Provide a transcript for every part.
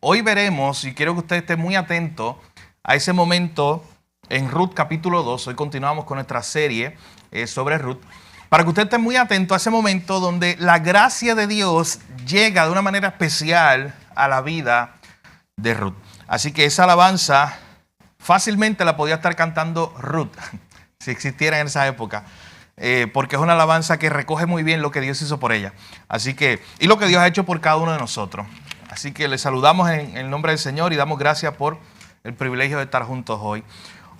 Hoy veremos, y quiero que usted esté muy atento a ese momento en Ruth capítulo 2. Hoy continuamos con nuestra serie sobre Ruth. Para que usted esté muy atento a ese momento donde la gracia de Dios llega de una manera especial a la vida de Ruth. Así que esa alabanza fácilmente la podía estar cantando Ruth, si existiera en esa época. Porque es una alabanza que recoge muy bien lo que Dios hizo por ella. Así que, y lo que Dios ha hecho por cada uno de nosotros. Así que le saludamos en el nombre del Señor y damos gracias por el privilegio de estar juntos hoy.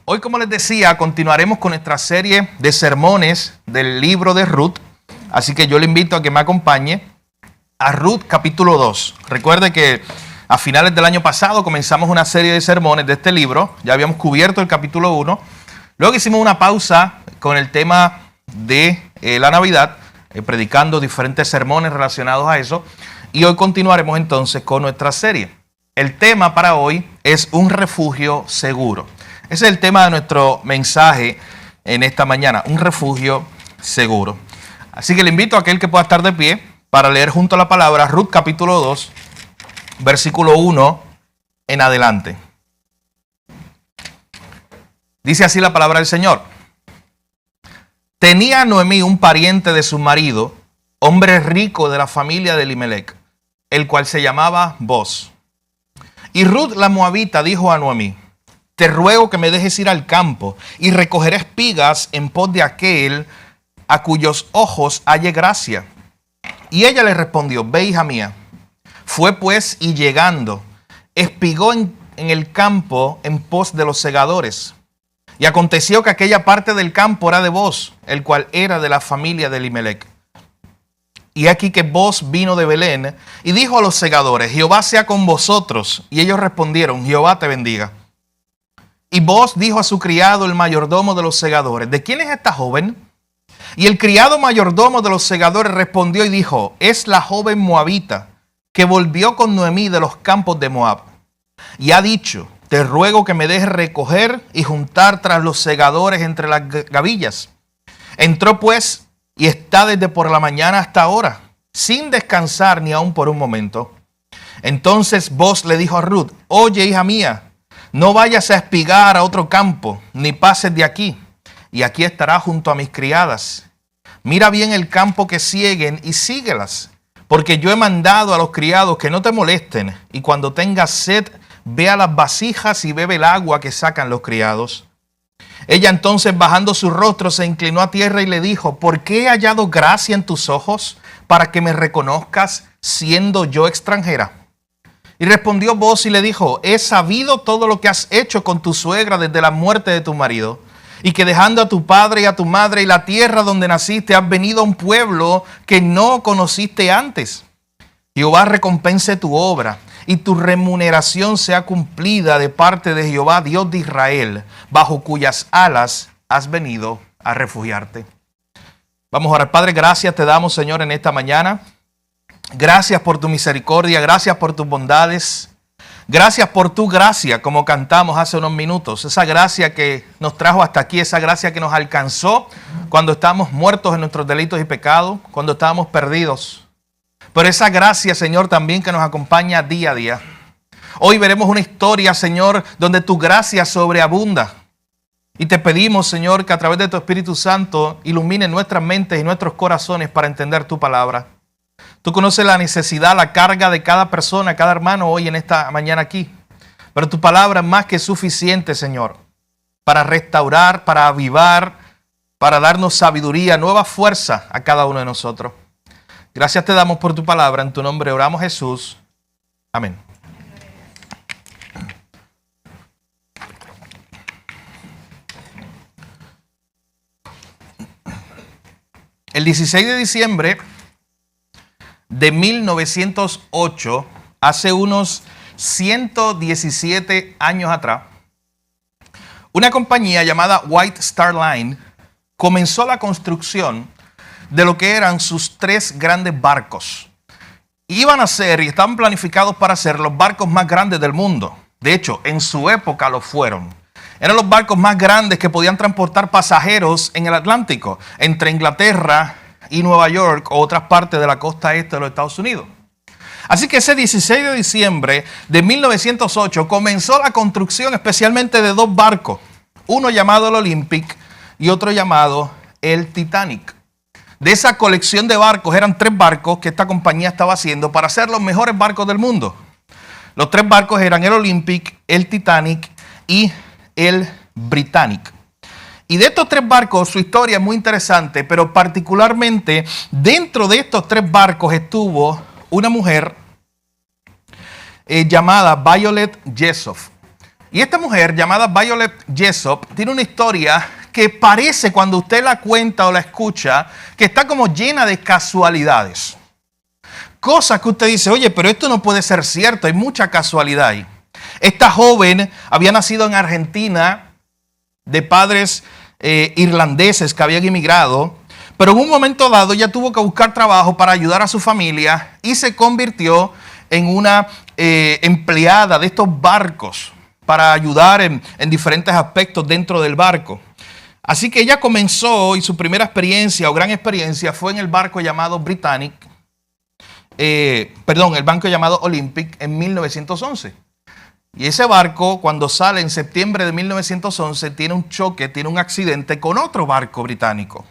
Hoy, como les decía, continuaremos con nuestra serie de sermones del libro de Ruth. Así que yo le invito a que me acompañe a Ruth capítulo 2. Recuerde que a finales del año pasado comenzamos una serie de sermones de este libro. Ya habíamos cubierto el capítulo 1. Luego hicimos una pausa con el tema de la Navidad, predicando diferentes sermones relacionados a eso. Y hoy continuaremos entonces con nuestra serie. El tema para hoy es un refugio seguro. Ese es el tema de nuestro mensaje en esta mañana, un refugio seguro. Así que le invito a aquel que pueda estar de pie para leer junto a la palabra Ruth capítulo 2, versículo 1 en adelante. Dice así la palabra del Señor. Tenía Noemí un pariente de su marido, hombre rico de la familia de Elimelec, el cual se llamaba Boz. Y Ruth la moabita dijo a Noemí: te ruego que me dejes ir al campo y recoger espigas en pos de aquel a cuyos ojos halle gracia. Y ella le respondió: ve, hija mía. Fue pues, y llegando, espigó en el campo en pos de los segadores. Y aconteció que aquella parte del campo era de Boz, el cual era de la familia de Elimelec. Y aquí que Boz vino de Belén y dijo a los segadores: Jehová sea con vosotros. Y ellos respondieron: Jehová te bendiga. Y Boz dijo a su criado, el mayordomo de los segadores: ¿de quién es esta joven? Y el criado mayordomo de los segadores respondió y dijo: es la joven moabita que volvió con Noemí de los campos de Moab. Y ha dicho: te ruego que me dejes recoger y juntar tras los segadores entre las gavillas. Entró pues y está desde por la mañana hasta ahora, sin descansar ni aun por un momento. Entonces Boz le dijo a Ruth: oye, hija mía, no vayas a espigar a otro campo, ni pases de aquí, y aquí estará junto a mis criadas. Mira bien el campo que sieguen y síguelas, porque yo he mandado a los criados que no te molesten, y cuando tengas sed, ve a las vasijas y bebe el agua que sacan los criados. Ella entonces, bajando su rostro, se inclinó a tierra y le dijo: ¿por qué he hallado gracia en tus ojos para que me reconozcas siendo yo extranjera? Y respondió Boz y le dijo: he sabido todo lo que has hecho con tu suegra desde la muerte de tu marido, y que dejando a tu padre y a tu madre y la tierra donde naciste, has venido a un pueblo que no conociste antes. Jehová recompense tu obra, y tu remuneración sea cumplida de parte de Jehová, Dios de Israel, bajo cuyas alas has venido a refugiarte. Vamos a orar. Padre, gracias te damos, Señor, en esta mañana. Gracias por tu misericordia, gracias por tus bondades. Gracias por tu gracia, como cantamos hace unos minutos. Esa gracia que nos trajo hasta aquí, esa gracia que nos alcanzó cuando estábamos muertos en nuestros delitos y pecados, cuando estábamos perdidos. Pero esa gracia, Señor, también que nos acompaña día a día. Hoy veremos una historia, Señor, donde tu gracia sobreabunda. Y te pedimos, Señor, que a través de tu Espíritu Santo ilumine nuestras mentes y nuestros corazones para entender tu palabra. Tú conoces la necesidad, la carga de cada persona, cada hermano hoy en esta mañana aquí. Pero tu palabra es más que suficiente, Señor, para restaurar, para avivar, para darnos sabiduría, nueva fuerza a cada uno de nosotros. Gracias te damos por tu palabra. En tu nombre oramos, Jesús. Amén. El 16 de diciembre de 1908, hace unos 117 años atrás, una compañía llamada White Star Line comenzó la construcción de lo que eran sus 3 grandes barcos. Iban a ser y estaban planificados para ser los barcos más grandes del mundo. De hecho, en su época lo fueron. Eran los barcos más grandes que podían transportar pasajeros en el Atlántico, entre Inglaterra y Nueva York o otras partes de la costa este de los Estados Unidos. Así que ese 16 de diciembre de 1908 comenzó la construcción especialmente de dos barcos, uno llamado el Olympic y otro llamado el Titanic. De esa colección de barcos eran 3 barcos que esta compañía estaba haciendo para hacer los mejores barcos del mundo. Los 3 barcos eran el Olympic, el Titanic y el Britannic. Y de estos 3 barcos su historia es muy interesante, pero particularmente dentro de estos 3 barcos estuvo una mujer llamada Violet Jessop. Y esta mujer llamada Violet Jessop tiene una historia que parece, cuando usted la cuenta o la escucha, que está como llena de casualidades. Cosas que usted dice, oye, pero esto no puede ser cierto, hay mucha casualidad ahí. Esta joven había nacido en Argentina de padres irlandeses que habían emigrado, pero en un momento dado ella tuvo que buscar trabajo para ayudar a su familia y se convirtió en una empleada de estos barcos para ayudar en diferentes aspectos dentro del barco. Así que ella comenzó y su primera experiencia o gran experiencia fue en el barco llamado Britannic, el barco llamado Olympic en 1911. Y ese barco, cuando sale en septiembre de 1911, tiene un choque, tiene un accidente con otro barco británico.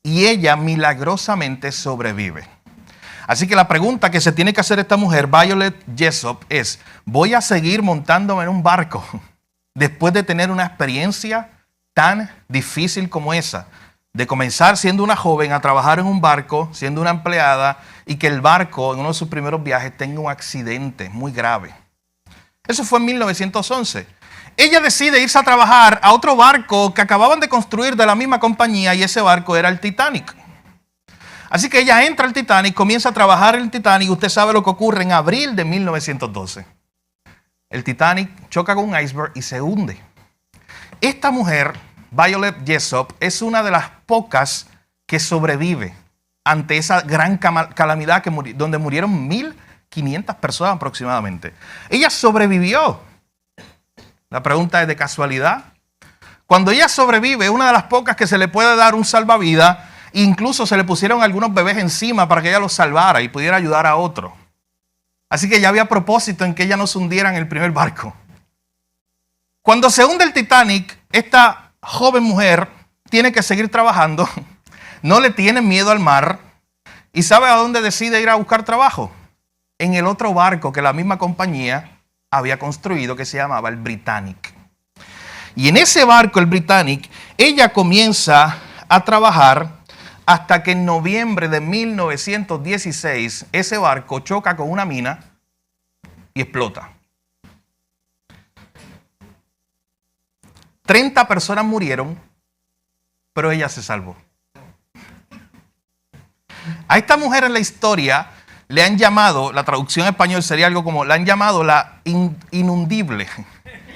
Y ella milagrosamente sobrevive. Así que la pregunta que se tiene que hacer esta mujer, Violet Jessop, es: ¿voy a seguir montándome en un barco después de tener una experiencia tan difícil como esa? De comenzar siendo una joven a trabajar en un barco, siendo una empleada, y que el barco en uno de sus primeros viajes tenga un accidente muy grave. Eso fue en 1911. Ella decide irse a trabajar a otro barco que acababan de construir de la misma compañía, y ese barco era el Titanic. Así que ella entra al Titanic, comienza a trabajar en el Titanic. Usted sabe lo que ocurre en abril de 1912. El Titanic choca con un iceberg y se hunde. Esta mujer, Violet Jessop, es una de las pocas que sobrevive ante esa gran calamidad donde murieron 1.500 personas aproximadamente. Ella sobrevivió. La pregunta es: ¿de casualidad? Cuando ella sobrevive, una de las pocas que se le puede dar un salvavidas. Incluso se le pusieron algunos bebés encima para que ella los salvara y pudiera ayudar a otro. Así que ya había propósito en que ella no se hundiera en el primer barco. Cuando se hunde el Titanic, esta joven mujer tiene que seguir trabajando, no le tiene miedo al mar, y ¿sabe a dónde decide ir a buscar trabajo? En el otro barco que la misma compañía había construido, que se llamaba el Britannic. Y en ese barco, el Britannic, ella comienza a trabajar hasta que en noviembre de 1916 ese barco choca con una mina y explota. 30 personas murieron, pero ella se salvó. A esta mujer en la historia le han llamado, la traducción en español sería algo como, la han llamado la inundible,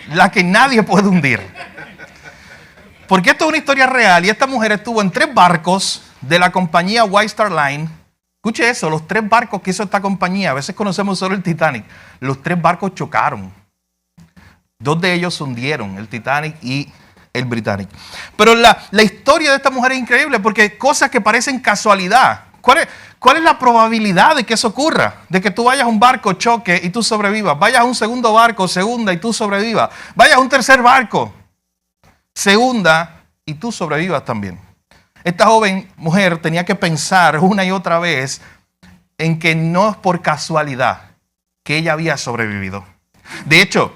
la que nadie puede hundir. Porque esto es una historia real, y esta mujer estuvo en 3 barcos de la compañía White Star Line. Escuche eso, los 3 barcos que hizo esta compañía, a veces conocemos solo el Titanic, los 3 barcos chocaron. 2 de ellos se hundieron, el Titanic y el Britannic. Pero la historia de esta mujer es increíble, porque cosas que parecen casualidad. ¿Cuál es la probabilidad de que eso ocurra? De que tú vayas a un barco, choque y tú sobrevivas. Vayas a un segundo barco, se hunda y tú sobrevivas. Vayas a un tercer barco, se hunda y tú sobrevivas también. Esta joven mujer tenía que pensar una y otra vez en que no es por casualidad que ella había sobrevivido. De hecho,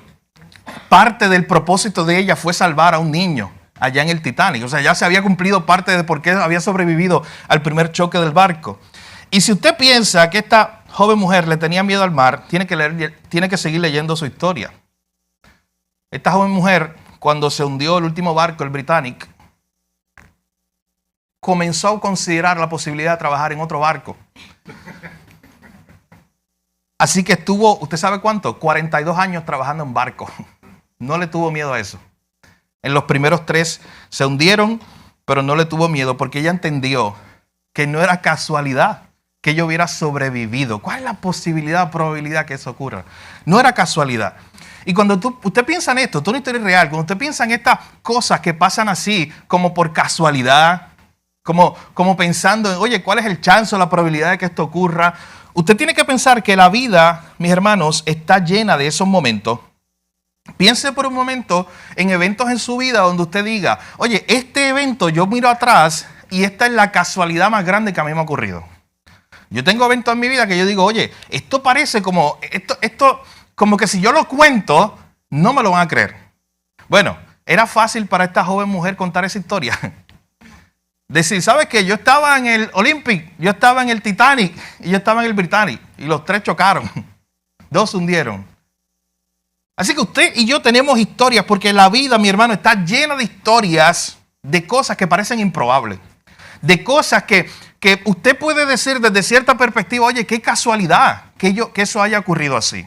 parte del propósito de ella fue salvar a un niño allá en el Titanic. O sea, ya se había cumplido parte de por qué había sobrevivido al primer choque del barco. Y si usted piensa que esta joven mujer le tenía miedo al mar, tiene que seguir leyendo su historia. Esta joven mujer, cuando se hundió el último barco, el Britannic, comenzó a considerar la posibilidad de trabajar en otro barco. Así que estuvo, ¿usted sabe cuánto? 42 años trabajando en barco. No le tuvo miedo a eso. En los primeros 3 se hundieron, pero no le tuvo miedo porque ella entendió que no era casualidad que ella hubiera sobrevivido. ¿Cuál es la probabilidad que eso ocurra? No era casualidad. Y cuando usted piensa en esto, esto es una historia real, cuando usted piensa en estas cosas que pasan así, como por casualidad, como pensando en, oye, ¿cuál es el chance o la probabilidad de que esto ocurra? Usted tiene que pensar que la vida, mis hermanos, está llena de esos momentos. Piense por un momento en eventos en su vida donde usted diga, oye, este evento yo miro atrás y esta es la casualidad más grande que a mí me ha ocurrido. Yo tengo eventos en mi vida que yo digo, oye, esto parece como, esto como que si yo lo cuento, no me lo van a creer. Bueno, era fácil para esta joven mujer contar esa historia. Decir, ¿sabes qué? Yo estaba en el Olympic, yo estaba en el Titanic y yo estaba en el Britannic y los tres chocaron. Dos se hundieron. Así que usted y yo tenemos historias porque la vida, mi hermano, está llena de historias de cosas que parecen improbables. De cosas que usted puede decir desde cierta perspectiva, oye, qué casualidad que eso haya ocurrido así.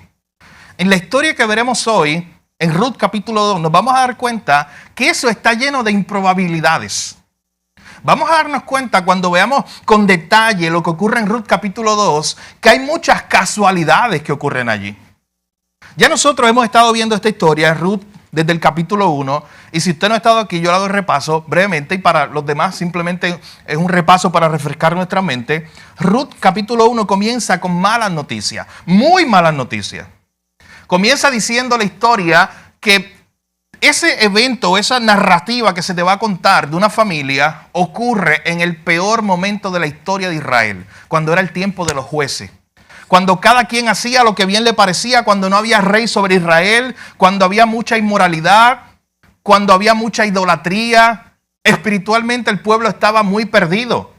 En la historia que veremos hoy, en Ruth capítulo 2, nos vamos a dar cuenta que eso está lleno de improbabilidades. Vamos a darnos cuenta cuando veamos con detalle lo que ocurre en Ruth capítulo 2, que hay muchas casualidades que ocurren allí. Ya nosotros hemos estado viendo esta historia, Ruth, desde el capítulo 1, y si usted no ha estado aquí, yo le hago el repaso brevemente, y para los demás simplemente es un repaso para refrescar nuestra mente. Ruth capítulo 1 comienza con malas noticias, muy malas noticias. Comienza diciendo la historia que ese evento, esa narrativa que se te va a contar de una familia, ocurre en el peor momento de la historia de Israel, cuando era el tiempo de los jueces. Cuando cada quien hacía lo que bien le parecía, cuando no había rey sobre Israel, cuando había mucha inmoralidad, cuando había mucha idolatría, espiritualmente el pueblo estaba muy perdido.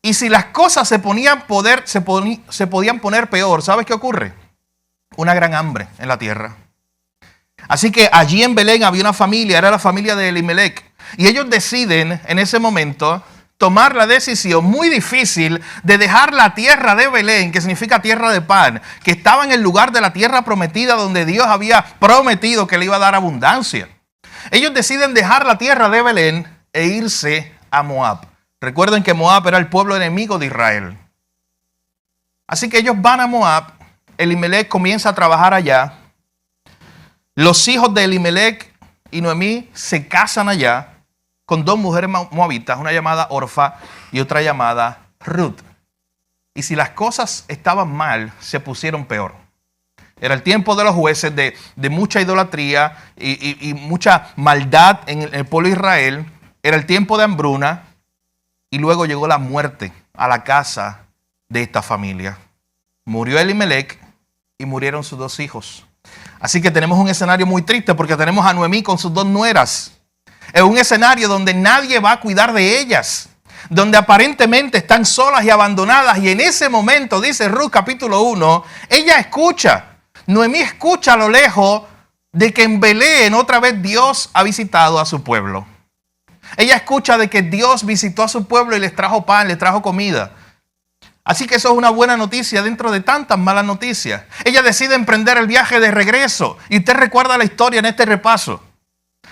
Y si las cosas se podían poner peor, ¿sabes qué ocurre? Una gran hambre en la tierra. Así que allí en Belén había una familia, era la familia de Elimelec, y ellos deciden en ese momento tomar la decisión muy difícil de dejar la tierra de Belén, que significa tierra de pan, que estaba en el lugar de la tierra prometida donde Dios había prometido que le iba a dar abundancia. Ellos deciden dejar la tierra de Belén e irse a Moab. Recuerden que Moab era el pueblo enemigo de Israel. Así que ellos van a Moab, Elimelec comienza a trabajar allá. Los hijos de Elimelec y Noemí se casan allá con dos mujeres moabitas, una llamada Orfa y otra llamada Ruth. Y si las cosas estaban mal, se pusieron peor. Era el tiempo de los jueces, de mucha idolatría y mucha maldad en el pueblo de Israel. Era el tiempo de hambruna y luego llegó la muerte a la casa de esta familia. Murió Elimelec y murieron sus dos hijos. Así que tenemos un escenario muy triste porque tenemos a Noemí con sus dos nueras. Es un escenario donde nadie va a cuidar de ellas, donde aparentemente están solas y abandonadas. Y en ese momento, dice Ruth capítulo 1, ella escucha, Noemí escucha a lo lejos de que en Belén otra vez Dios ha visitado a su pueblo. Ella escucha de que Dios visitó a su pueblo y les trajo pan, les trajo comida. Así que eso es una buena noticia dentro de tantas malas noticias. Ella decide emprender el viaje de regreso. Y usted recuerda la historia en este repaso.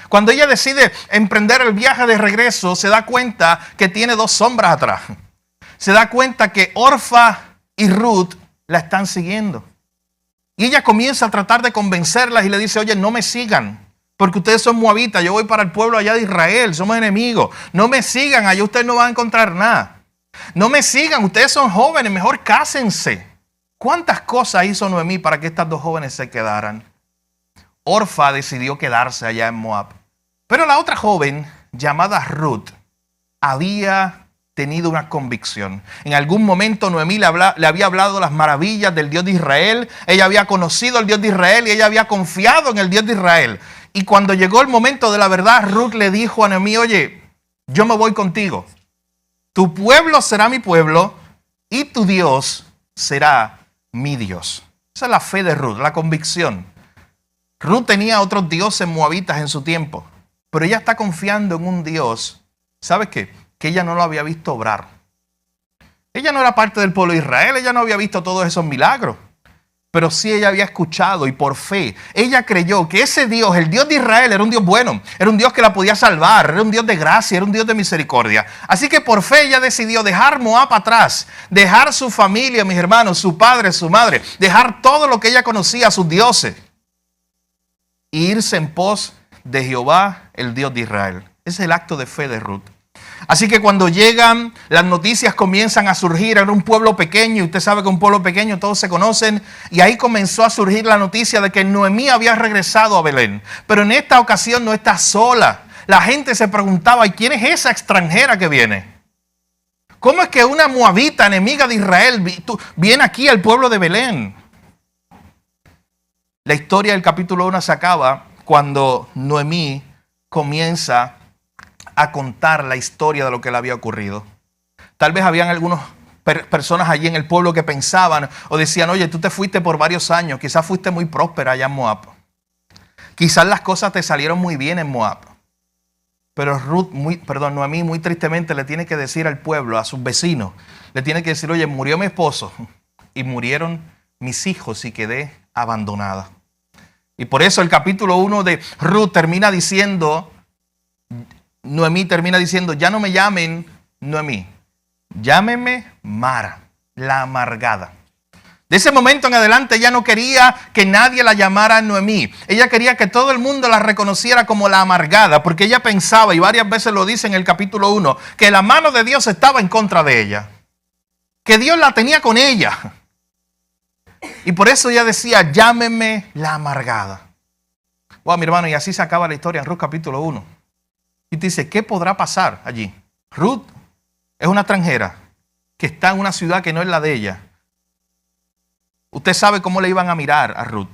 Cuando ella decide emprender el viaje de regreso, se da cuenta que tiene dos sombras atrás. Se da cuenta que Orfa y Ruth la están siguiendo. Y ella comienza a tratar de convencerlas y le dice, oye, no me sigan, porque ustedes son moabitas, yo voy para el pueblo allá de Israel, somos enemigos. No me sigan, allá ustedes no van a encontrar nada. No me sigan, ustedes son jóvenes, mejor cásense. ¿Cuántas cosas hizo Noemí para que estas dos jóvenes se quedaran? Orfa decidió quedarse allá en Moab. Pero la otra joven, llamada Ruth, había tenido una convicción. En algún momento Noemí le había hablado las maravillas del Dios de Israel. Ella había conocido al Dios de Israel y ella había confiado en el Dios de Israel. Y cuando llegó el momento de la verdad, Ruth le dijo a Noemí, oye, yo me voy contigo. Tu pueblo será mi pueblo y tu Dios será mi Dios. Esa es la fe de Ruth, la convicción. Ruth tenía otros dioses moabitas en su tiempo, pero ella está confiando en un Dios, ¿sabes qué? Que ella no lo había visto obrar. Ella no era parte del pueblo de Israel, ella no había visto todos esos milagros, pero sí ella había escuchado y por fe, ella creyó que ese Dios, el Dios de Israel, era un Dios bueno, era un Dios que la podía salvar, era un Dios de gracia, era un Dios de misericordia. Así que por fe ella decidió dejar Moab atrás, dejar su familia, mis hermanos, su padre, su madre, dejar todo lo que ella conocía, sus dioses, e irse en pos de Jehová, el Dios de Israel. Ese es el acto de fe de Ruth. Así que cuando llegan, las noticias comienzan a surgir. Era un pueblo pequeño, y usted sabe que un pueblo pequeño todos se conocen. Y ahí comenzó a surgir la noticia de que Noemí había regresado a Belén. Pero en esta ocasión no está sola. La gente se preguntaba, ¿y quién es esa extranjera que viene? ¿Cómo es que una moabita enemiga de Israel viene aquí al pueblo de Belén? La historia del capítulo 1 se acaba cuando Noemí comienza a contar la historia de lo que le había ocurrido. Tal vez habían algunas personas allí en el pueblo que pensaban o decían, oye, tú te fuiste por varios años, quizás fuiste muy próspera allá en Moab. Quizás las cosas te salieron muy bien en Moab. Pero Noemí muy tristemente le tiene que decir al pueblo, a sus vecinos, le tiene que decir, oye, murió mi esposo y murieron mis hijos y quedé abandonada. Y por eso el capítulo 1 de Ruth termina diciendo, Noemí termina diciendo, ya no me llamen Noemí, llámenme Mara, la amargada. De ese momento en adelante ella no quería que nadie la llamara Noemí. Ella quería que todo el mundo la reconociera como la amargada, porque ella pensaba, y varias veces lo dice en el capítulo 1, que la mano de Dios estaba en contra de ella, que Dios la tenía con ella. Y por eso ella decía, llámenme la amargada. Wow, mi hermano, y así se acaba la historia en Ruth capítulo 1. Y te dice, ¿qué podrá pasar allí? Ruth es una extranjera que está en una ciudad que no es la de ella. Usted sabe cómo le iban a mirar a Ruth.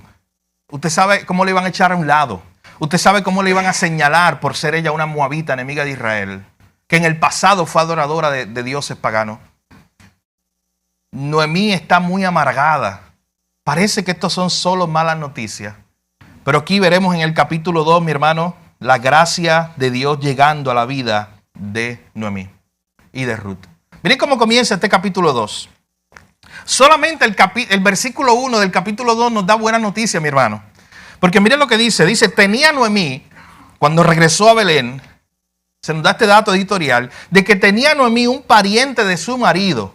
Usted sabe cómo le iban a echar a un lado. Usted sabe cómo le iban a señalar por ser ella una moabita enemiga de Israel, que en el pasado fue adoradora de dioses paganos. Noemí está muy amargada. Parece que estos son solo malas noticias. Pero aquí veremos en el capítulo 2, mi hermano, la gracia de Dios llegando a la vida de Noemí y de Ruth. Miren cómo comienza este capítulo 2. Solamente el versículo 1 del capítulo 2 nos da buena noticia, mi hermano. Porque miren lo que dice. Dice, tenía Noemí, cuando regresó a Belén, se nos da este dato editorial, de que tenía Noemí un pariente de su marido,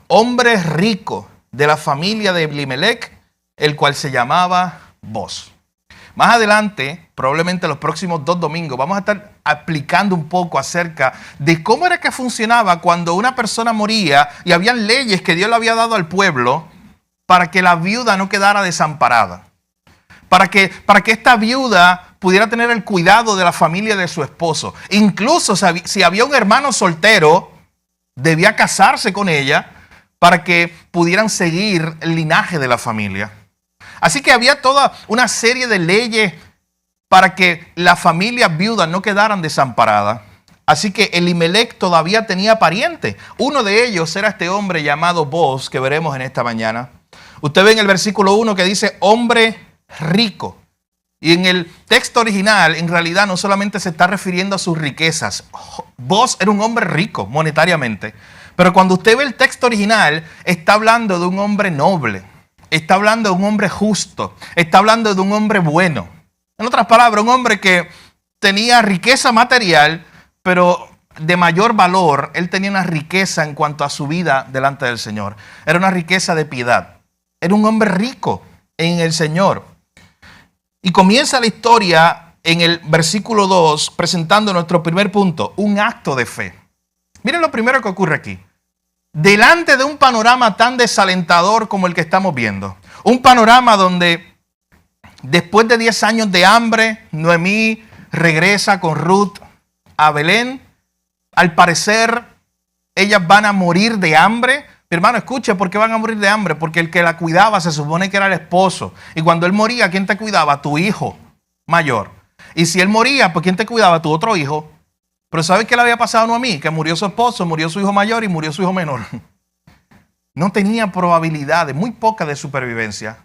hombre rico de la familia de Elimelec, el cual se llamaba Boz. Más adelante, probablemente los próximos 2 domingos, vamos a estar explicando un poco acerca de cómo era que funcionaba cuando una persona moría y habían leyes que Dios le había dado al pueblo para que la viuda no quedara desamparada. Para que esta viuda pudiera tener el cuidado de la familia de su esposo. Incluso si había un hermano soltero, debía casarse con ella para que pudieran seguir el linaje de la familia. Así que había toda una serie de leyes para que las familias viudas no quedaran desamparadas. Así que Elimelec todavía tenía parientes. Uno de ellos era este hombre llamado Boz, que veremos en esta mañana. Usted ve en el versículo 1 que dice hombre rico. Y en el texto original, en realidad, no solamente se está refiriendo a sus riquezas. Boz era un hombre rico monetariamente. Pero cuando usted ve el texto original, está hablando de un hombre noble. Está hablando de un hombre justo. Está hablando de un hombre bueno. En otras palabras, un hombre que tenía riqueza material, pero de mayor valor, él tenía una riqueza en cuanto a su vida delante del Señor. Era una riqueza de piedad. Era un hombre rico en el Señor. Y comienza la historia en el versículo 2 presentando nuestro primer punto, un acto de fe. Miren lo primero que ocurre aquí. Delante de un panorama tan desalentador como el que estamos viendo, un panorama donde después de 10 años de hambre, Noemí regresa con Ruth a Belén. Al parecer, ellas van a morir de hambre. Mi hermano, escuche, ¿por qué van a morir de hambre? Porque el que la cuidaba se supone que era el esposo. Y cuando él moría, ¿quién te cuidaba? Tu hijo mayor. Y si él moría, pues ¿quién te cuidaba? Tu otro hijo. Pero ¿sabes qué le había pasado a Noemí? Que murió su esposo, murió su hijo mayor y murió su hijo menor. No tenía probabilidades, muy pocas de supervivencia.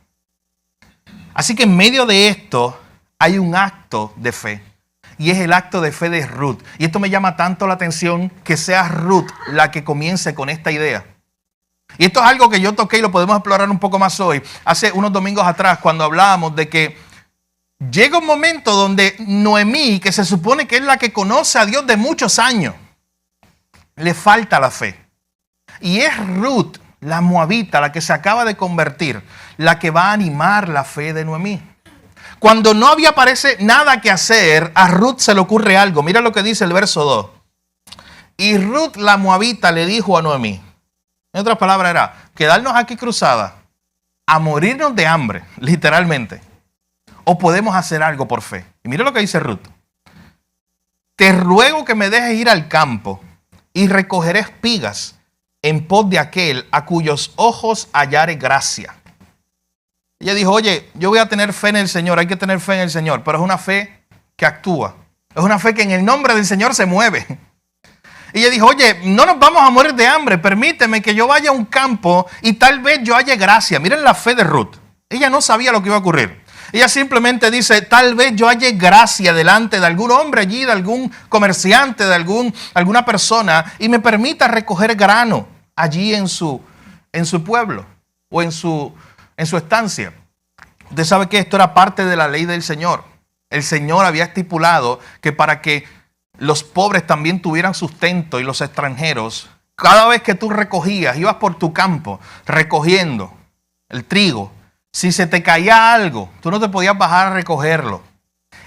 Así que en medio de esto hay un acto de fe. Y es el acto de fe de Ruth. Y esto me llama tanto la atención que sea Ruth la que comience con esta idea. Y esto es algo que yo toqué y lo podemos explorar un poco más hoy. Hace unos domingos atrás cuando hablábamos de que llega un momento donde Noemí, que se supone que es la que conoce a Dios de muchos años, le falta la fe. Y es Ruth, la moabita, la que se acaba de convertir, la que va a animar la fe de Noemí. Cuando no parece nada que hacer, a Ruth se le ocurre algo. Mira lo que dice el verso 2. Y Ruth la moabita le dijo a Noemí, en otras palabras era, quedarnos aquí cruzada, a morirnos de hambre, literalmente, o podemos hacer algo por fe. Y mire lo que dice Ruth. Te ruego que me dejes ir al campo y recogeré espigas en pos de aquel a cuyos ojos hallare gracia. Ella dijo, oye, yo voy a tener fe en el Señor, hay que tener fe en el Señor, pero es una fe que actúa. Es una fe que en el nombre del Señor se mueve. Y ella dijo, oye, no nos vamos a morir de hambre, permíteme que yo vaya a un campo y tal vez yo halle gracia. Miren la fe de Ruth. Ella no sabía lo que iba a ocurrir. Ella simplemente dice, tal vez yo halle gracia delante de algún hombre allí, de algún comerciante, de alguna persona, y me permita recoger grano allí en su pueblo o en su estancia. Usted sabe que esto era parte de la ley del Señor. El Señor había estipulado que para que los pobres también tuvieran sustento y los extranjeros, cada vez que tú recogías, ibas por tu campo recogiendo el trigo, si se te caía algo, tú no te podías bajar a recogerlo.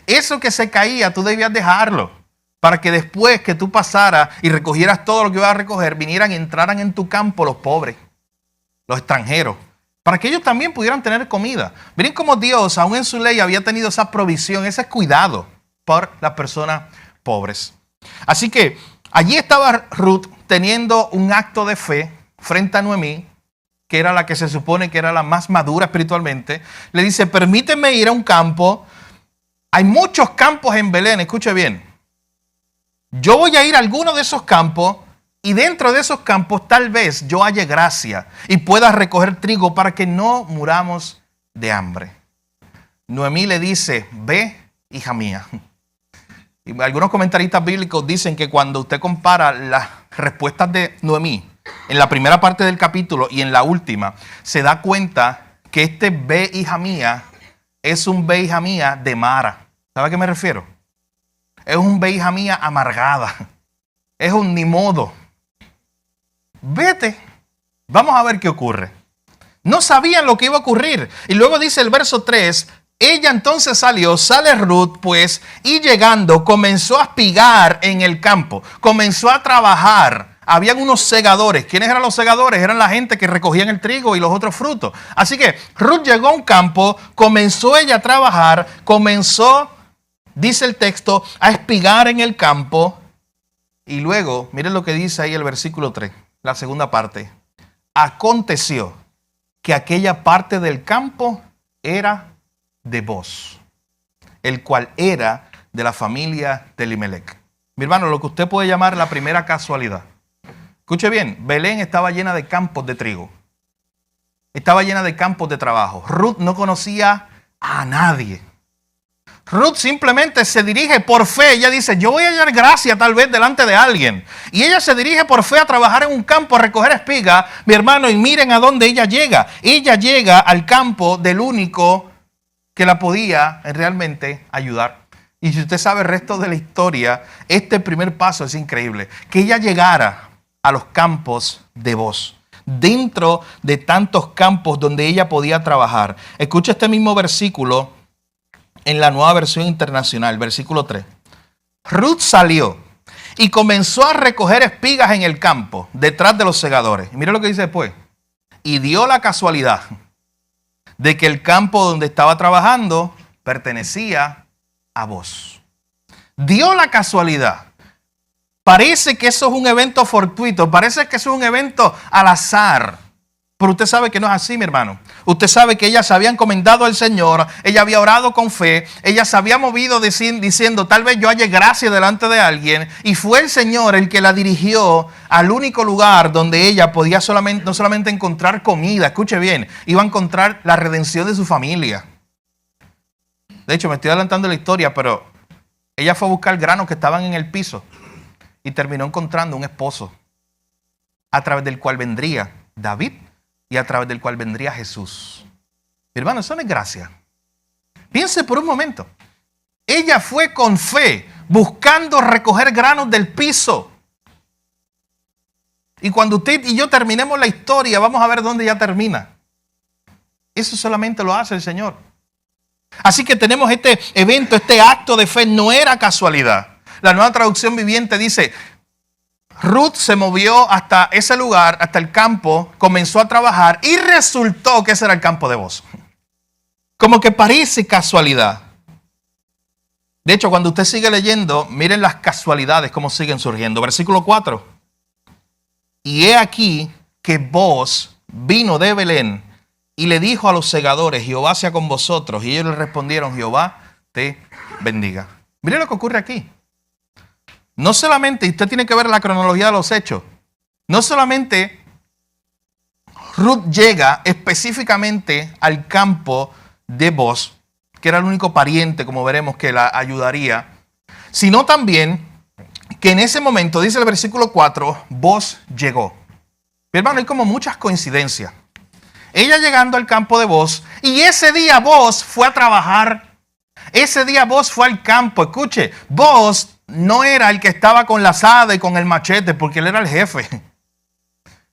Eso que se caía, tú debías dejarlo para que después que tú pasaras y recogieras todo lo que ibas a recoger, vinieran y entraran en tu campo los pobres, los extranjeros, para que ellos también pudieran tener comida. Miren cómo Dios, aún en su ley, había tenido esa provisión, ese cuidado por las personas pobres. Así que allí estaba Ruth teniendo un acto de fe frente a Noemí, que era la que se supone que era la más madura espiritualmente. Le dice, permíteme ir a un campo. Hay muchos campos en Belén, escuche bien. Yo voy a ir a alguno de esos campos y dentro de esos campos tal vez yo halle gracia y pueda recoger trigo para que no muramos de hambre. Noemí le dice, ve, hija mía. Y algunos comentaristas bíblicos dicen que cuando usted compara las respuestas de Noemí en la primera parte del capítulo y en la última, se da cuenta que este ve, hija mía, es un ve, hija mía, de Mara. ¿Sabe a qué me refiero? Es un ve, hija mía, amargada. Es un ni modo. Vete, vamos a ver qué ocurre. No sabían lo que iba a ocurrir. Y luego dice el verso 3, ella entonces sale Ruth pues, y llegando comenzó a espigar en el campo, comenzó a trabajar. Habían unos segadores. ¿Quiénes eran los segadores? Eran la gente que recogían el trigo y los otros frutos. Así que Ruth llegó a un campo, comenzó ella a trabajar, comenzó, dice el texto, a espigar en el campo. Y luego, miren lo que dice ahí el versículo 3, la segunda parte. Aconteció que aquella parte del campo era de Boz, el cual era de la familia de Elimelec. Mi hermano, lo que usted puede llamar la primera casualidad. Escuche bien, Belén estaba llena de campos de trigo. Estaba llena de campos de trabajo. Ruth no conocía a nadie. Ruth simplemente se dirige por fe. Ella dice, yo voy a hallar gracia tal vez delante de alguien. Y ella se dirige por fe a trabajar en un campo, a recoger espigas. Mi hermano, y miren a dónde ella llega. Ella llega al campo del único que la podía realmente ayudar. Y si usted sabe el resto de la historia, este primer paso es increíble. Que ella llegara a los campos de Boz, dentro de tantos campos donde ella podía trabajar. Escucha este mismo versículo en la Nueva Versión Internacional, versículo 3. Ruth salió y comenzó a recoger espigas en el campo, detrás de los segadores. Y mira lo que dice después. Y dio la casualidad de que el campo donde estaba trabajando pertenecía a Boz. Dio la casualidad. Parece que eso es un evento fortuito, parece que eso es un evento al azar. Pero usted sabe que no es así, mi hermano. Usted sabe que ella se había encomendado al Señor, ella había orado con fe, ella se había movido diciendo, tal vez yo halle gracia delante de alguien. Y fue el Señor el que la dirigió al único lugar donde ella podía no solamente encontrar comida, escuche bien, iba a encontrar la redención de su familia. De hecho, me estoy adelantando la historia, pero ella fue a buscar granos que estaban en el piso. Y terminó encontrando un esposo a través del cual vendría David y a través del cual vendría Jesús. Mi hermano, eso no es gracia. Piense por un momento. Ella fue con fe buscando recoger granos del piso. Y cuando usted y yo terminemos la historia, vamos a ver dónde ya termina. Eso solamente lo hace el Señor. Así que tenemos este evento, este acto de fe, no era casualidad. La Nueva Traducción Viviente dice, Ruth se movió hasta ese lugar, hasta el campo, comenzó a trabajar y resultó que ese era el campo de Booz. Como que parece casualidad. De hecho, cuando usted sigue leyendo, miren las casualidades cómo siguen surgiendo. Versículo 4. Y he aquí que Booz vino de Belén y le dijo a los segadores, Jehová sea con vosotros. Y ellos le respondieron, Jehová te bendiga. Miren lo que ocurre aquí. No solamente, y usted tiene que ver la cronología de los hechos, no solamente Ruth llega específicamente al campo de Booz, que era el único pariente, como veremos, que la ayudaría, sino también que en ese momento, dice el versículo 4, Booz llegó. Pero hermano, hay como muchas coincidencias. Ella llegando al campo de Booz, y ese día Booz fue a trabajar. Ese día Booz fue al campo. Escuche, Booz no era el que estaba con la azada y con el machete, porque él era el jefe.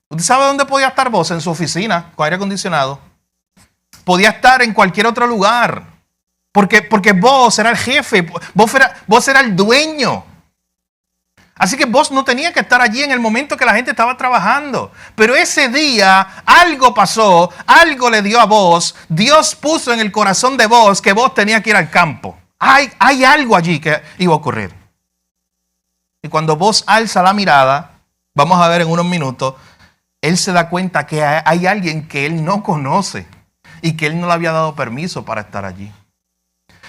¿Usted sabe dónde podía estar Booz? En su oficina, con aire acondicionado. Podía estar en cualquier otro lugar. Porque Booz era el jefe. Booz era el dueño. Así que Booz no tenía que estar allí en el momento que la gente estaba trabajando. Pero ese día algo pasó, algo le dio a Booz. Dios puso en el corazón de Booz que Booz tenía que ir al campo. Hay algo allí que iba a ocurrir. Y cuando Booz alza la mirada, vamos a ver en unos minutos, él se da cuenta que hay alguien que él no conoce y que él no le había dado permiso para estar allí.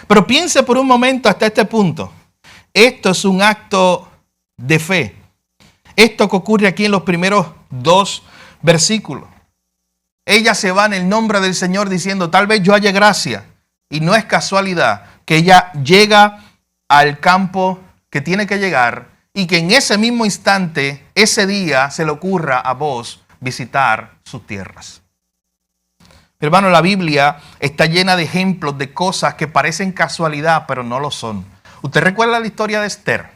Pero piense por un momento hasta este punto. Esto es un acto de fe. Esto que ocurre aquí en los primeros 2 versículos. Ella se va en el nombre del Señor diciendo, tal vez yo halle gracia. Y no es casualidad que ella llega al campo que tiene que llegar y que en ese mismo instante, ese día, se le ocurra a Booz visitar sus tierras. Hermano, la Biblia está llena de ejemplos de cosas que parecen casualidad, pero no lo son. ¿Usted recuerda la historia de Esther?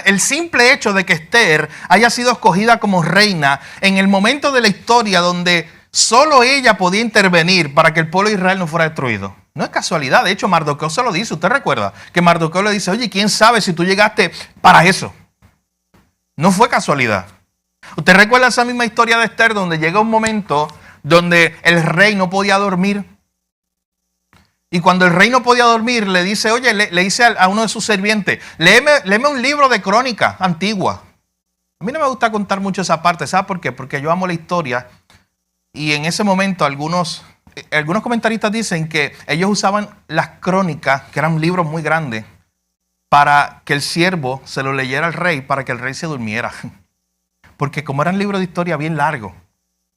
El simple hecho de que Esther haya sido escogida como reina en el momento de la historia donde solo ella podía intervenir para que el pueblo de Israel no fuera destruido. No es casualidad. De hecho, Mardoqueo se lo dice. ¿Usted recuerda? Que Mardoqueo le dice, oye, ¿quién sabe si tú llegaste para eso? No fue casualidad. ¿Usted recuerda esa misma historia de Esther donde llega un momento donde el rey no podía dormir? Y cuando el rey no podía dormir, le dice, oye, le dice a uno de sus sirvientes, léeme un libro de crónica antigua. A mí no me gusta contar mucho esa parte, ¿sabe por qué? Porque yo amo la historia. Y en ese momento algunos comentaristas dicen que ellos usaban las crónicas, que eran libros muy grandes, para que el siervo se lo leyera al rey, para que el rey se durmiera. Porque como eran libros de historia bien largos,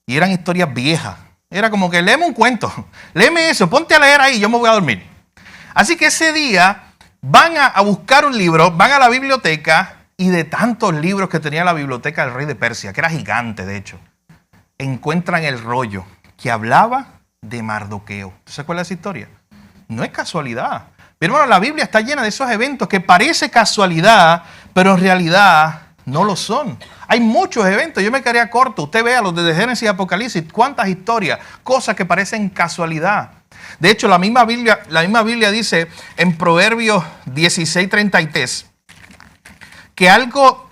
y eran historias viejas, era como que léeme un cuento, léeme eso, ponte a leer ahí, yo me voy a dormir. Así que ese día van a buscar un libro, van a la biblioteca, y de tantos libros que tenía la biblioteca del rey de Persia, que era gigante de hecho, encuentran el rollo que hablaba de Mardoqueo. ¿Usted se acuerda de esa historia? No es casualidad. Pero hermano, la Biblia está llena de esos eventos que parece casualidad, pero en realidad no lo son. Hay muchos eventos, yo me quedaría corto. Usted vea los de Génesis y Apocalipsis, cuántas historias, cosas que parecen casualidad. De hecho, la misma Biblia dice en Proverbios 16:33 que algo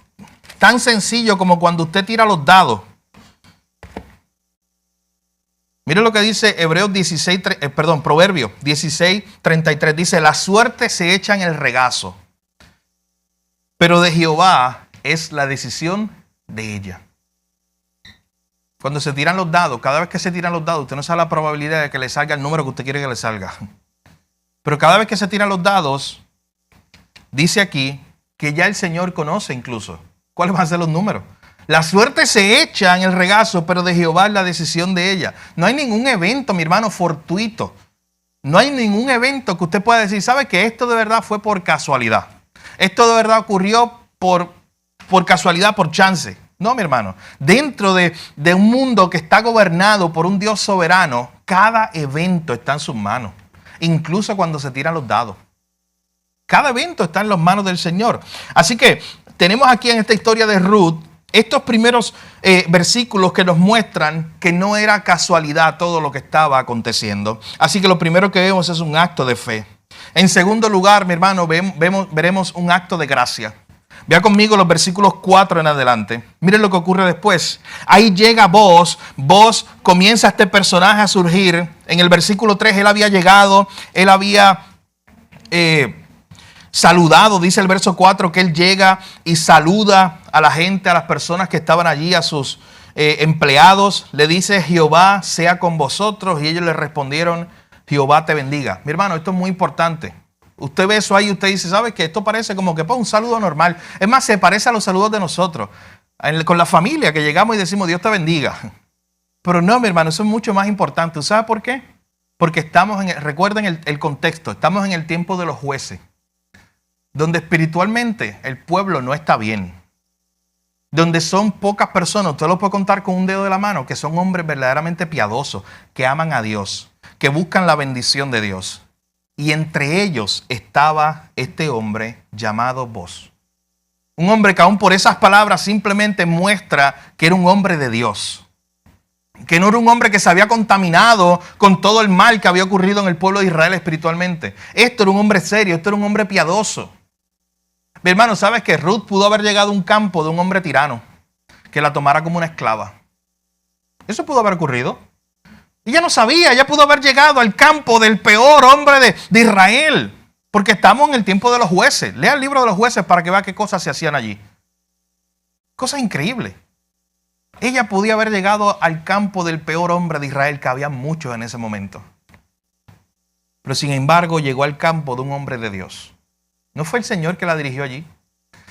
tan sencillo como cuando usted tira los dados. Mire lo que dice Proverbios 16:33. Dice, la suerte se echa en el regazo, pero de Jehová es la decisión de ella. Cuando se tiran los dados, cada vez que se tiran los dados, usted no sabe la probabilidad de que le salga el número que usted quiere que le salga. Pero cada vez que se tiran los dados, dice aquí que ya el Señor conoce incluso cuáles van a ser los números. La suerte se echa en el regazo, pero de Jehová es la decisión de ella. No hay ningún evento, mi hermano, fortuito. No hay ningún evento que usted pueda decir, ¿sabe que esto de verdad fue por casualidad? Esto de verdad ocurrió por casualidad, por chance. No, mi hermano. Dentro de un mundo que está gobernado por un Dios soberano, cada evento está en sus manos. Incluso cuando se tiran los dados. Cada evento está en las manos del Señor. Así que tenemos aquí en esta historia de Ruth estos primeros versículos que nos muestran que no era casualidad todo lo que estaba aconteciendo. Así que lo primero que vemos es un acto de fe. En segundo lugar, mi hermano, veremos un acto de gracia. Vea conmigo los versículos 4 en adelante. Miren lo que ocurre después. Ahí llega Boaz. Boaz comienza este personaje a surgir. En el versículo 3 él había llegado, él había saludado, dice el verso 4, que él llega y saluda a la gente, a las personas que estaban allí, a sus empleados. Le dice: Jehová sea con vosotros. Y ellos le respondieron: Jehová te bendiga. Mi hermano, esto es muy importante. Usted ve eso ahí y usted dice: ¿sabe qué? Esto parece como que un saludo normal. Es más, se parece a los saludos de nosotros. Con la familia que llegamos y decimos: Dios te bendiga. Pero no, mi hermano, eso es mucho más importante. ¿Sabe por qué? Porque recuerden el contexto, estamos en el tiempo de los jueces, donde espiritualmente el pueblo no está bien. Donde son pocas personas, usted lo puede contar con un dedo de la mano, que son hombres verdaderamente piadosos, que aman a Dios, que buscan la bendición de Dios. Y entre ellos estaba este hombre llamado Boaz. Un hombre que aún por esas palabras simplemente muestra que era un hombre de Dios. Que no era un hombre que se había contaminado con todo el mal que había ocurrido en el pueblo de Israel espiritualmente. Esto era un hombre serio, esto era un hombre piadoso. Mi hermano, ¿sabes que Ruth pudo haber llegado a un campo de un hombre tirano que la tomara como una esclava? Eso pudo haber ocurrido. Ella no sabía, ella pudo haber llegado al campo del peor hombre de Israel, porque estamos en el tiempo de los jueces. Lea el libro de los jueces para que vea qué cosas se hacían allí. Cosas increíbles. Ella podía haber llegado al campo del peor hombre de Israel, que había muchos en ese momento. Pero sin embargo llegó al campo de un hombre de Dios. ¿No fue el Señor que la dirigió allí?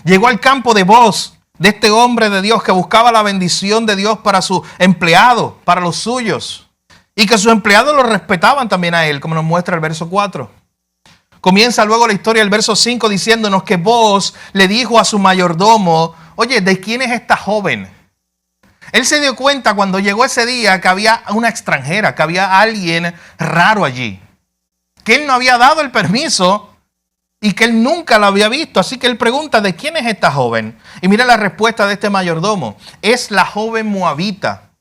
Llegó al campo de Boaz, de este hombre de Dios que buscaba la bendición de Dios para sus empleados, para los suyos. Y que sus empleados lo respetaban también a él, como nos muestra el verso 4. Comienza luego la historia del verso 5 diciéndonos que Boaz le dijo a su mayordomo: oye, ¿de quién es esta joven? Él se dio cuenta cuando llegó ese día que había una extranjera, que había alguien raro allí. Que él no había dado el permiso y que él nunca la había visto. Así que él pregunta: ¿de quién es esta joven? Y mira la respuesta de este mayordomo: es la joven moabita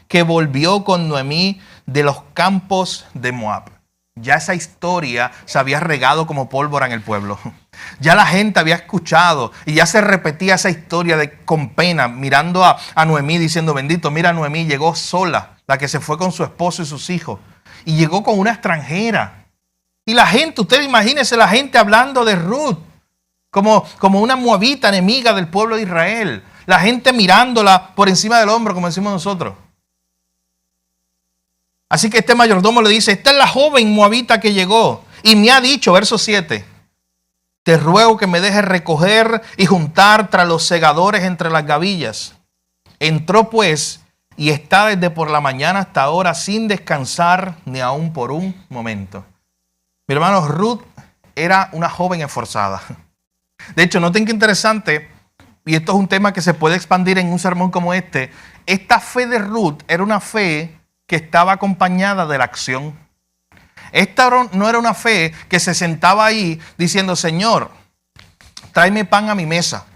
que volvió con Noemí de los campos de Moab. Ya esa historia se había regado como pólvora en el pueblo. Ya la gente había escuchado y ya se repetía esa historia con pena, mirando a Noemí diciendo: bendito, mira, Noemí llegó sola, la que se fue con su esposo y sus hijos, y llegó con una extranjera. Y la gente, usted imagínese la gente hablando de Ruth como una moabita enemiga del pueblo de Israel. La gente mirándola por encima del hombro, como decimos nosotros. Así que este mayordomo le dice: esta es la joven moabita que llegó y me ha dicho, verso 7, te ruego que me dejes recoger y juntar tras los segadores entre las gavillas. Entró pues y está desde por la mañana hasta ahora sin descansar ni aún por un momento. Mi hermano, Ruth era una joven esforzada. De hecho, noten qué interesante, y esto es un tema que se puede expandir en un sermón como este. Esta fe de Ruth era una fe que estaba acompañada de la acción. Esta no era una fe que se sentaba ahí diciendo: Señor, tráeme pan a mi mesa.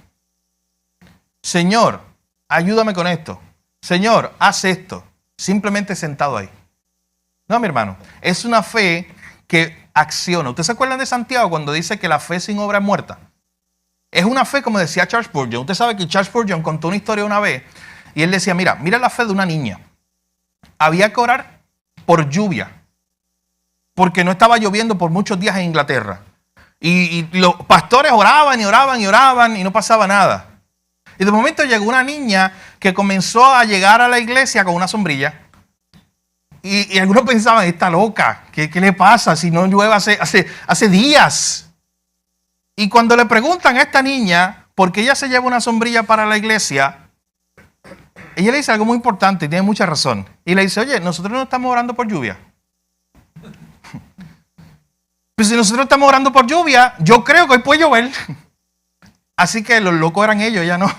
Señor, ayúdame con esto. Señor, haz esto. Simplemente sentado ahí. No, mi hermano, es una fe que acciona. ¿Ustedes se acuerdan de Santiago cuando dice que la fe sin obra es muerta? Es una fe, como decía Charles Spurgeon. Usted sabe que Charles Spurgeon contó una historia una vez y él decía: mira la fe de una niña. Había que orar por lluvia, porque no estaba lloviendo por muchos días en Inglaterra. Y los pastores oraban y oraban y oraban y no pasaba nada. Y de momento llegó una niña que comenzó a llegar a la iglesia con una sombrilla. Y algunos pensaban: está loca, ¿qué le pasa si no llueve hace días? Y cuando le preguntan a esta niña por qué ella se lleva una sombrilla para la iglesia, ella le dice algo muy importante y tiene mucha razón. Y le dice: oye, nosotros no estamos orando por lluvia. Pues si nosotros estamos orando por lluvia, yo creo que hoy puede llover. Así que los locos eran ellos, ella no.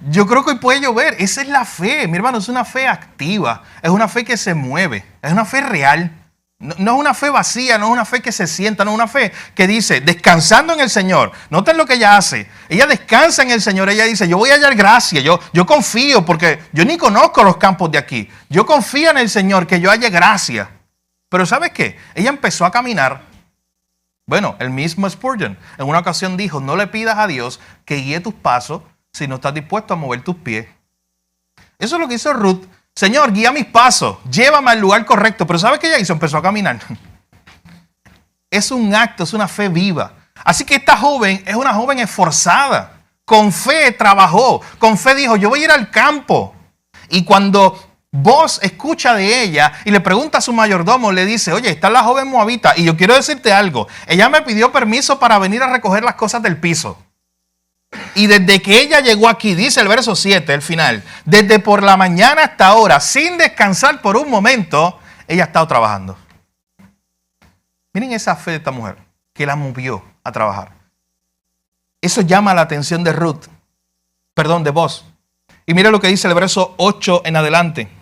Yo creo que hoy puede llover. Esa es la fe, mi hermano, es una fe activa. Es una fe que se mueve. Es una fe real. No es una fe vacía, no es una fe que se sienta, no es una fe que dice, descansando en el Señor. Noten lo que ella hace. Ella descansa en el Señor. Ella dice: yo voy a hallar gracia. Yo confío, porque yo ni conozco los campos de aquí. Yo confío en el Señor, que yo halle gracia. Pero ¿sabes qué? Ella empezó a caminar Bueno, el mismo Spurgeon en una ocasión dijo, no le pidas a Dios que guíe tus pasos si no estás dispuesto a mover tus pies. Eso es lo que hizo Ruth. Señor, guía mis pasos, llévame al lugar correcto. Pero ¿sabes qué ella hizo? Empezó a caminar. Es un acto, es una fe viva. Así que esta joven es una joven esforzada. Con fe trabajó. Con fe dijo, yo voy a ir al campo. Y cuando Boaz escucha de ella y le pregunta a su mayordomo, le dice, oye, está la joven moabita y yo quiero decirte algo. Ella me pidió permiso para venir a recoger las cosas del piso. Y desde que ella llegó aquí, dice el verso 7, el final, desde por la mañana hasta ahora, sin descansar por un momento, ella ha estado trabajando. Miren esa fe de esta mujer que la movió a trabajar. Eso llama la atención de de Boaz. Y mire lo que dice el verso 8 en adelante.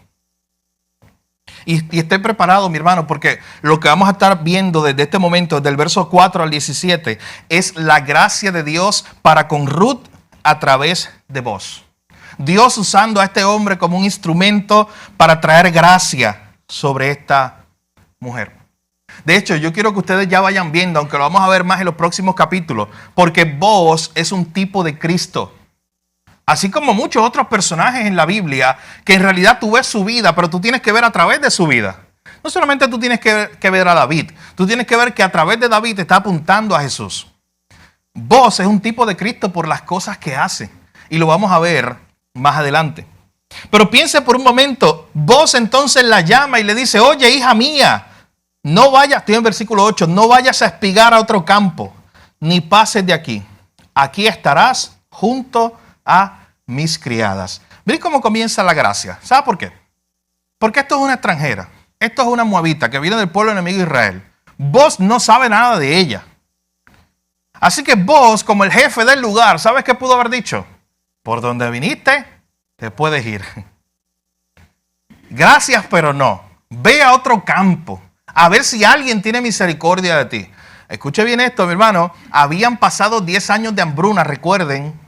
Y esté preparado, mi hermano, porque lo que vamos a estar viendo desde este momento, del verso 4 al 17, es la gracia de Dios para con Ruth a través de Boaz. Dios usando a este hombre como un instrumento para traer gracia sobre esta mujer. De hecho, yo quiero que ustedes ya vayan viendo, aunque lo vamos a ver más en los próximos capítulos, porque Boaz es un tipo de Cristo. Así como muchos otros personajes en la Biblia, que en realidad tú ves su vida, pero tú tienes que ver a través de su vida. No solamente tú tienes que ver a David, tú tienes que ver que a través de David te está apuntando a Jesús. Boaz es un tipo de Cristo por las cosas que hace. Y lo vamos a ver más adelante. Pero piense por un momento, Boaz entonces la llama y le dice, oye, hija mía, no vayas, estoy en versículo 8, no vayas a espigar a otro campo, ni pases de aquí. Aquí estarás junto a mis criadas. Miren cómo comienza la gracia. ¿Sabe por qué? Porque esto es una extranjera. Esto es una moabita que viene del pueblo enemigo de Israel. Boaz no sabe nada de ella. Así que Boaz, como el jefe del lugar, ¿sabes qué pudo haber dicho? Por donde viniste, te puedes ir. Gracias, pero no. Ve a otro campo, a ver si alguien tiene misericordia de ti. Escuche bien esto, mi hermano. Habían pasado 10 años de hambruna, recuerden.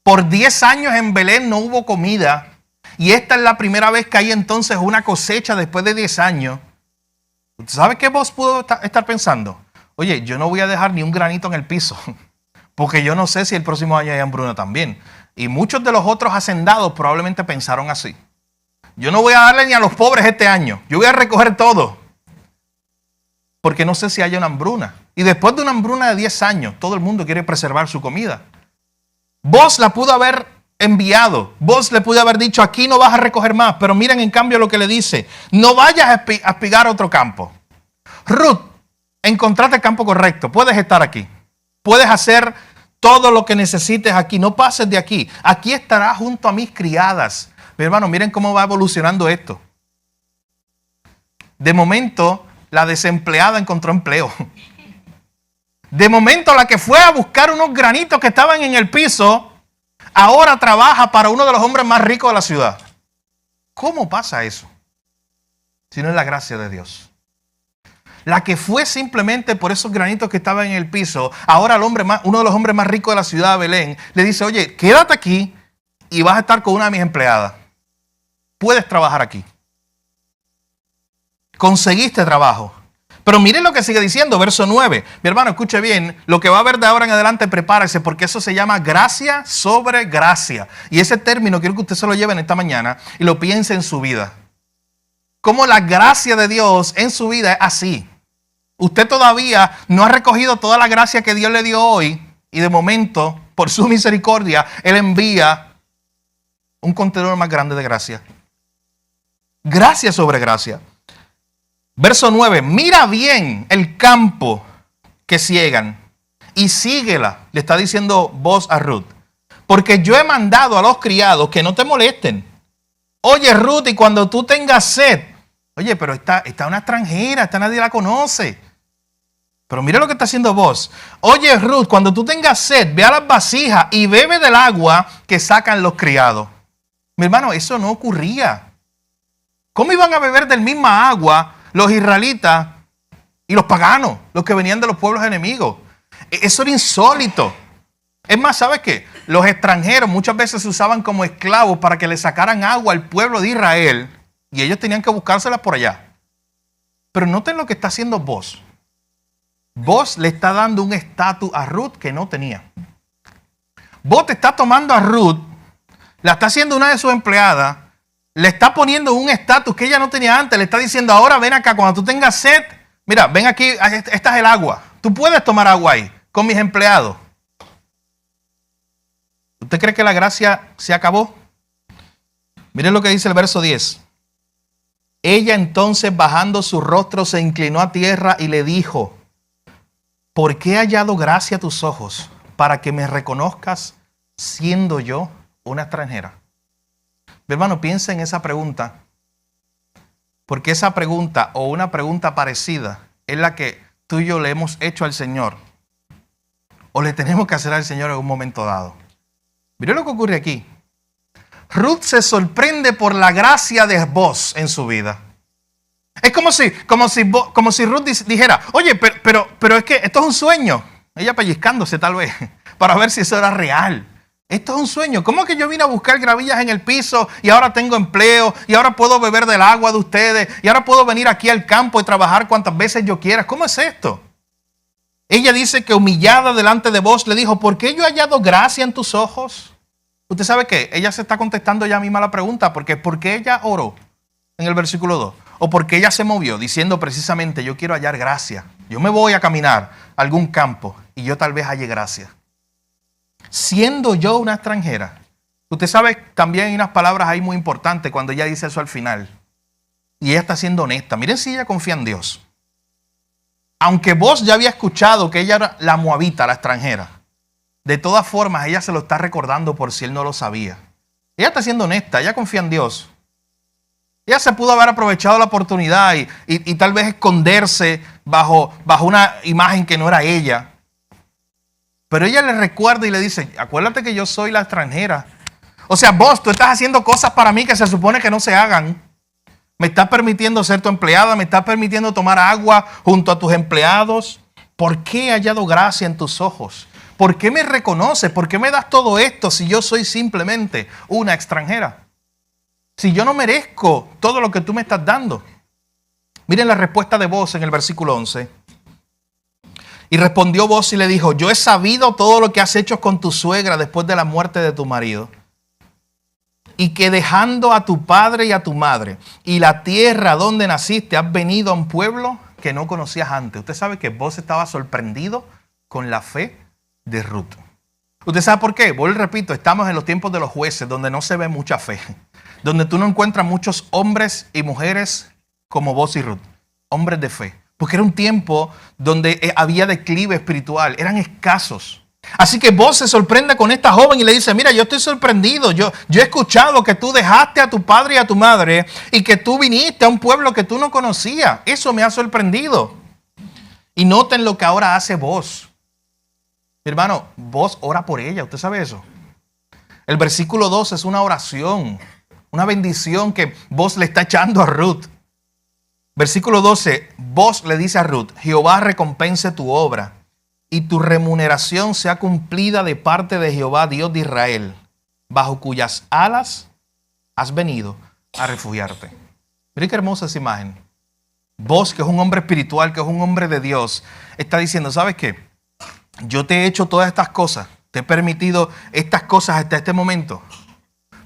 Por 10 años en Belén no hubo comida. Y esta es la primera vez que hay entonces una cosecha después de 10 años. ¿Sabe qué vos pudo estar pensando? Oye, yo no voy a dejar ni un granito en el piso. Porque yo no sé si el próximo año hay hambruna también. Y muchos de los otros hacendados probablemente pensaron así. Yo no voy a darle ni a los pobres este año. Yo voy a recoger todo. Porque no sé si haya una hambruna. Y después de una hambruna de 10 años, todo el mundo quiere preservar su comida. Boaz la pudo haber enviado. Boaz le pudo haber dicho, aquí no vas a recoger más. Pero miren en cambio lo que le dice. No vayas a espigar a otro campo. Ruth, encontraste el campo correcto. Puedes estar aquí. Puedes hacer todo lo que necesites aquí. No pases de aquí. Aquí estarás junto a mis criadas. Mi hermano, miren cómo va evolucionando esto. De momento, la desempleada encontró empleo. De momento, la que fue a buscar unos granitos que estaban en el piso, ahora trabaja para uno de los hombres más ricos de la ciudad. ¿Cómo pasa eso? Si no es la gracia de Dios. La que fue simplemente por esos granitos que estaban en el piso, ahora uno de los hombres más ricos de la ciudad de Belén, le dice, oye, quédate aquí y vas a estar con una de mis empleadas. Puedes trabajar aquí. Conseguiste trabajo. Pero miren lo que sigue diciendo, verso 9. Mi hermano, escuche bien, lo que va a ver de ahora en adelante, prepárese, porque eso se llama gracia sobre gracia. Y ese término quiero que usted se lo lleve en esta mañana y lo piense en su vida. Como la gracia de Dios en su vida es así. Usted todavía no ha recogido toda la gracia que Dios le dio hoy y de momento, por su misericordia, Él envía un contenedor más grande de gracia. Gracia sobre gracia. Verso 9, mira bien el campo que ciegan y síguela, le está diciendo Boaz a Ruth, porque yo he mandado a los criados que no te molesten. Oye, Ruth, y cuando tú tengas sed, oye, pero está una extranjera, esta nadie la conoce. Pero mira lo que está haciendo Boaz. Oye, Ruth, cuando tú tengas sed, ve a las vasijas y bebe del agua que sacan los criados. Mi hermano, eso no ocurría. ¿Cómo iban a beber del misma agua los israelitas y los paganos, los que venían de los pueblos enemigos? Eso era insólito. Es más, ¿sabes qué? Los extranjeros muchas veces se usaban como esclavos para que le sacaran agua al pueblo de Israel y ellos tenían que buscárselas por allá. Pero noten lo que está haciendo Boaz. Boaz le está dando un estatus a Ruth que no tenía. Boaz te está tomando a Ruth, la está haciendo una de sus empleadas, le está poniendo un estatus que ella no tenía antes, le está diciendo, ahora ven acá, cuando tú tengas sed, mira, ven aquí, esta es el agua. Tú puedes tomar agua ahí con mis empleados. ¿Usted cree que la gracia se acabó? Miren lo que dice el verso 10. Ella entonces, bajando su rostro, se inclinó a tierra y le dijo, ¿por qué he hallado gracia a tus ojos para que me reconozcas siendo yo una extranjera? Mi hermano, piensa en esa pregunta, porque esa pregunta o una pregunta parecida es la que tú y yo le hemos hecho al Señor o le tenemos que hacer al Señor en un momento dado. Mira lo que ocurre aquí. Ruth se sorprende por la gracia de Boaz en su vida. Es como si Ruth dijera, oye, pero es que esto es un sueño. Ella pellizcándose tal vez para ver si eso era real. Esto es un sueño. ¿Cómo que yo vine a buscar gravillas en el piso y ahora tengo empleo y ahora puedo beber del agua de ustedes y ahora puedo venir aquí al campo y trabajar cuantas veces yo quiera? ¿Cómo es esto? Ella dice que humillada delante de Boaz le dijo, ¿por qué yo he hallado gracia en tus ojos? ¿Usted sabe qué? Ella se está contestando ella misma la pregunta, porque ¿por qué ella oró en el versículo 2? O porque ella se movió diciendo precisamente, yo quiero hallar gracia. Yo me voy a caminar a algún campo y yo tal vez halle gracia. Siendo yo una extranjera. Usted sabe, también hay unas palabras ahí muy importantes cuando ella dice eso al final. Y ella está siendo honesta. Miren si ella confía en Dios. Aunque Boaz ya había escuchado que ella era la moabita, la extranjera, de todas formas ella se lo está recordando por si él no lo sabía. Ella está siendo honesta, ella confía en Dios. Ella se pudo haber aprovechado la oportunidad y tal vez esconderse bajo una imagen que no era ella. Pero ella le recuerda y le dice, acuérdate que yo soy la extranjera. O sea, Boaz, tú estás haciendo cosas para mí que se supone que no se hagan. Me estás permitiendo ser tu empleada, me estás permitiendo tomar agua junto a tus empleados. ¿Por qué he hallado gracia en tus ojos? ¿Por qué me reconoces? ¿Por qué me das todo esto si yo soy simplemente una extranjera? Si yo no merezco todo lo que tú me estás dando. Miren la respuesta de Boaz en el versículo 11. Y respondió Boaz y le dijo, yo he sabido todo lo que has hecho con tu suegra después de la muerte de tu marido. Y que dejando a tu padre y a tu madre y la tierra donde naciste, has venido a un pueblo que no conocías antes. Usted sabe que Boaz estaba sorprendido con la fe de Ruth. ¿Usted sabe por qué? Vuelvo y repito, estamos en los tiempos de los jueces, donde no se ve mucha fe. Donde tú no encuentras muchos hombres y mujeres como Boaz y Ruth. Hombres de fe. Porque era un tiempo donde había declive espiritual. Eran escasos. Así que Boaz se sorprende con esta joven y le dice, mira, yo estoy sorprendido. Yo he escuchado que tú dejaste a tu padre y a tu madre y que tú viniste a un pueblo que tú no conocías. Eso me ha sorprendido. Y noten lo que ahora hace Boaz. Mi hermano, Boaz ora por ella. ¿Usted sabe eso? El versículo 2 es una oración, una bendición que Boaz le está echando a Ruth. Versículo 12, Boaz le dice a Ruth, Jehová recompense tu obra y tu remuneración sea cumplida de parte de Jehová, Dios de Israel, bajo cuyas alas has venido a refugiarte. Miren qué hermosa esa imagen. Boaz, que es un hombre espiritual, que es un hombre de Dios, está diciendo, ¿sabes qué? Yo te he hecho todas estas cosas, te he permitido estas cosas hasta este momento,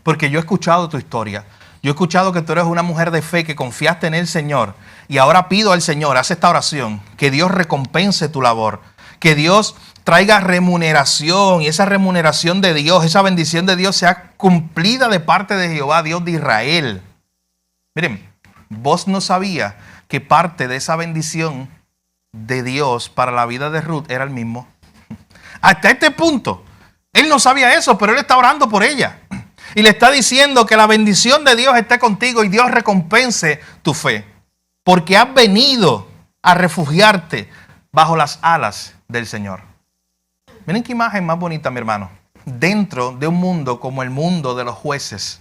porque yo he escuchado tu historia. Yo he escuchado que tú eres una mujer de fe, que confiaste en el Señor. Y ahora pido al Señor, haz esta oración, que Dios recompense tu labor. Que Dios traiga remuneración. Y esa remuneración de Dios, esa bendición de Dios sea cumplida de parte de Jehová, Dios de Israel. Miren, vos no sabía que parte de esa bendición de Dios para la vida de Ruth era el mismo. Hasta este punto, él no sabía eso, pero él está orando por ella. Y le está diciendo que la bendición de Dios esté contigo y Dios recompense tu fe. Porque has venido a refugiarte bajo las alas del Señor. Miren qué imagen más bonita, mi hermano. Dentro de un mundo como el mundo de los jueces.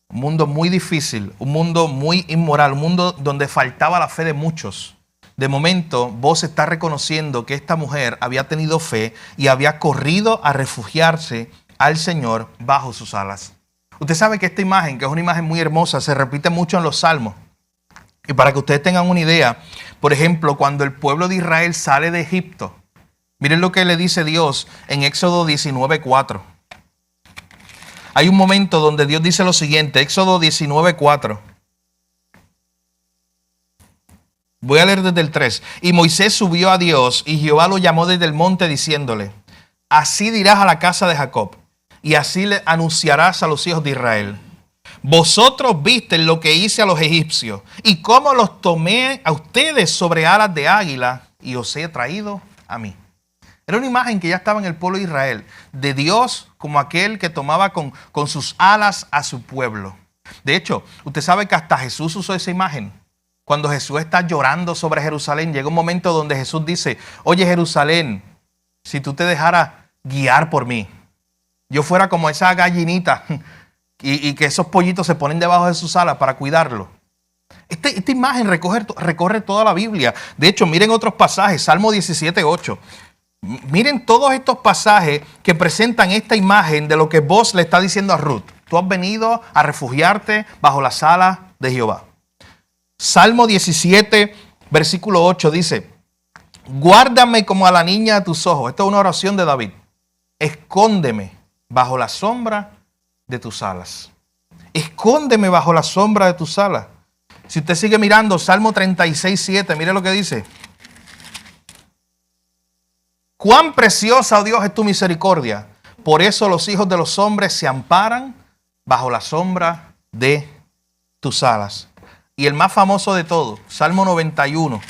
Un mundo muy difícil, un mundo muy inmoral, un mundo donde faltaba la fe de muchos. De momento, Boaz está reconociendo que esta mujer había tenido fe y había corrido a refugiarse al Señor bajo sus alas. Usted sabe que esta imagen, que es una imagen muy hermosa, se repite mucho en los salmos. Y para que ustedes tengan una idea, por ejemplo, cuando el pueblo de Israel sale de Egipto, miren lo que le dice Dios en Éxodo 19:4. Hay un momento donde Dios dice lo siguiente, Éxodo 19:4. Voy a leer desde el 3. Y Moisés subió a Dios y Jehová lo llamó desde el monte diciéndole, así dirás a la casa de Jacob y así le anunciarás a los hijos de Israel. Vosotros visteis lo que hice a los egipcios y cómo los tomé a ustedes sobre alas de águila y os he traído a mí. Era una imagen que ya estaba en el pueblo de Israel, de Dios como aquel que tomaba con sus alas a su pueblo. De hecho, usted sabe que hasta Jesús usó esa imagen. Cuando Jesús está llorando sobre Jerusalén, llega un momento donde Jesús dice, oye Jerusalén, si tú te dejaras guiar por mí, yo fuera como esa gallinita y que esos pollitos se ponen debajo de sus alas para cuidarlo. Esta imagen recorre toda la Biblia. De hecho, miren otros pasajes, Salmo 17:8. Miren todos estos pasajes que presentan esta imagen de lo que Boaz le está diciendo a Ruth. Tú has venido a refugiarte bajo las alas de Jehová. Salmo 17, versículo 8 dice, guárdame como a la niña de tus ojos. Esta es una oración de David. Escóndeme bajo la sombra de tus alas. Escóndeme bajo la sombra de tus alas. Si usted sigue mirando, Salmo 36:7, mire lo que dice. Cuán preciosa, oh Dios, es tu misericordia. Por eso los hijos de los hombres se amparan bajo la sombra de tus alas. Y el más famoso de todos, Salmo 91,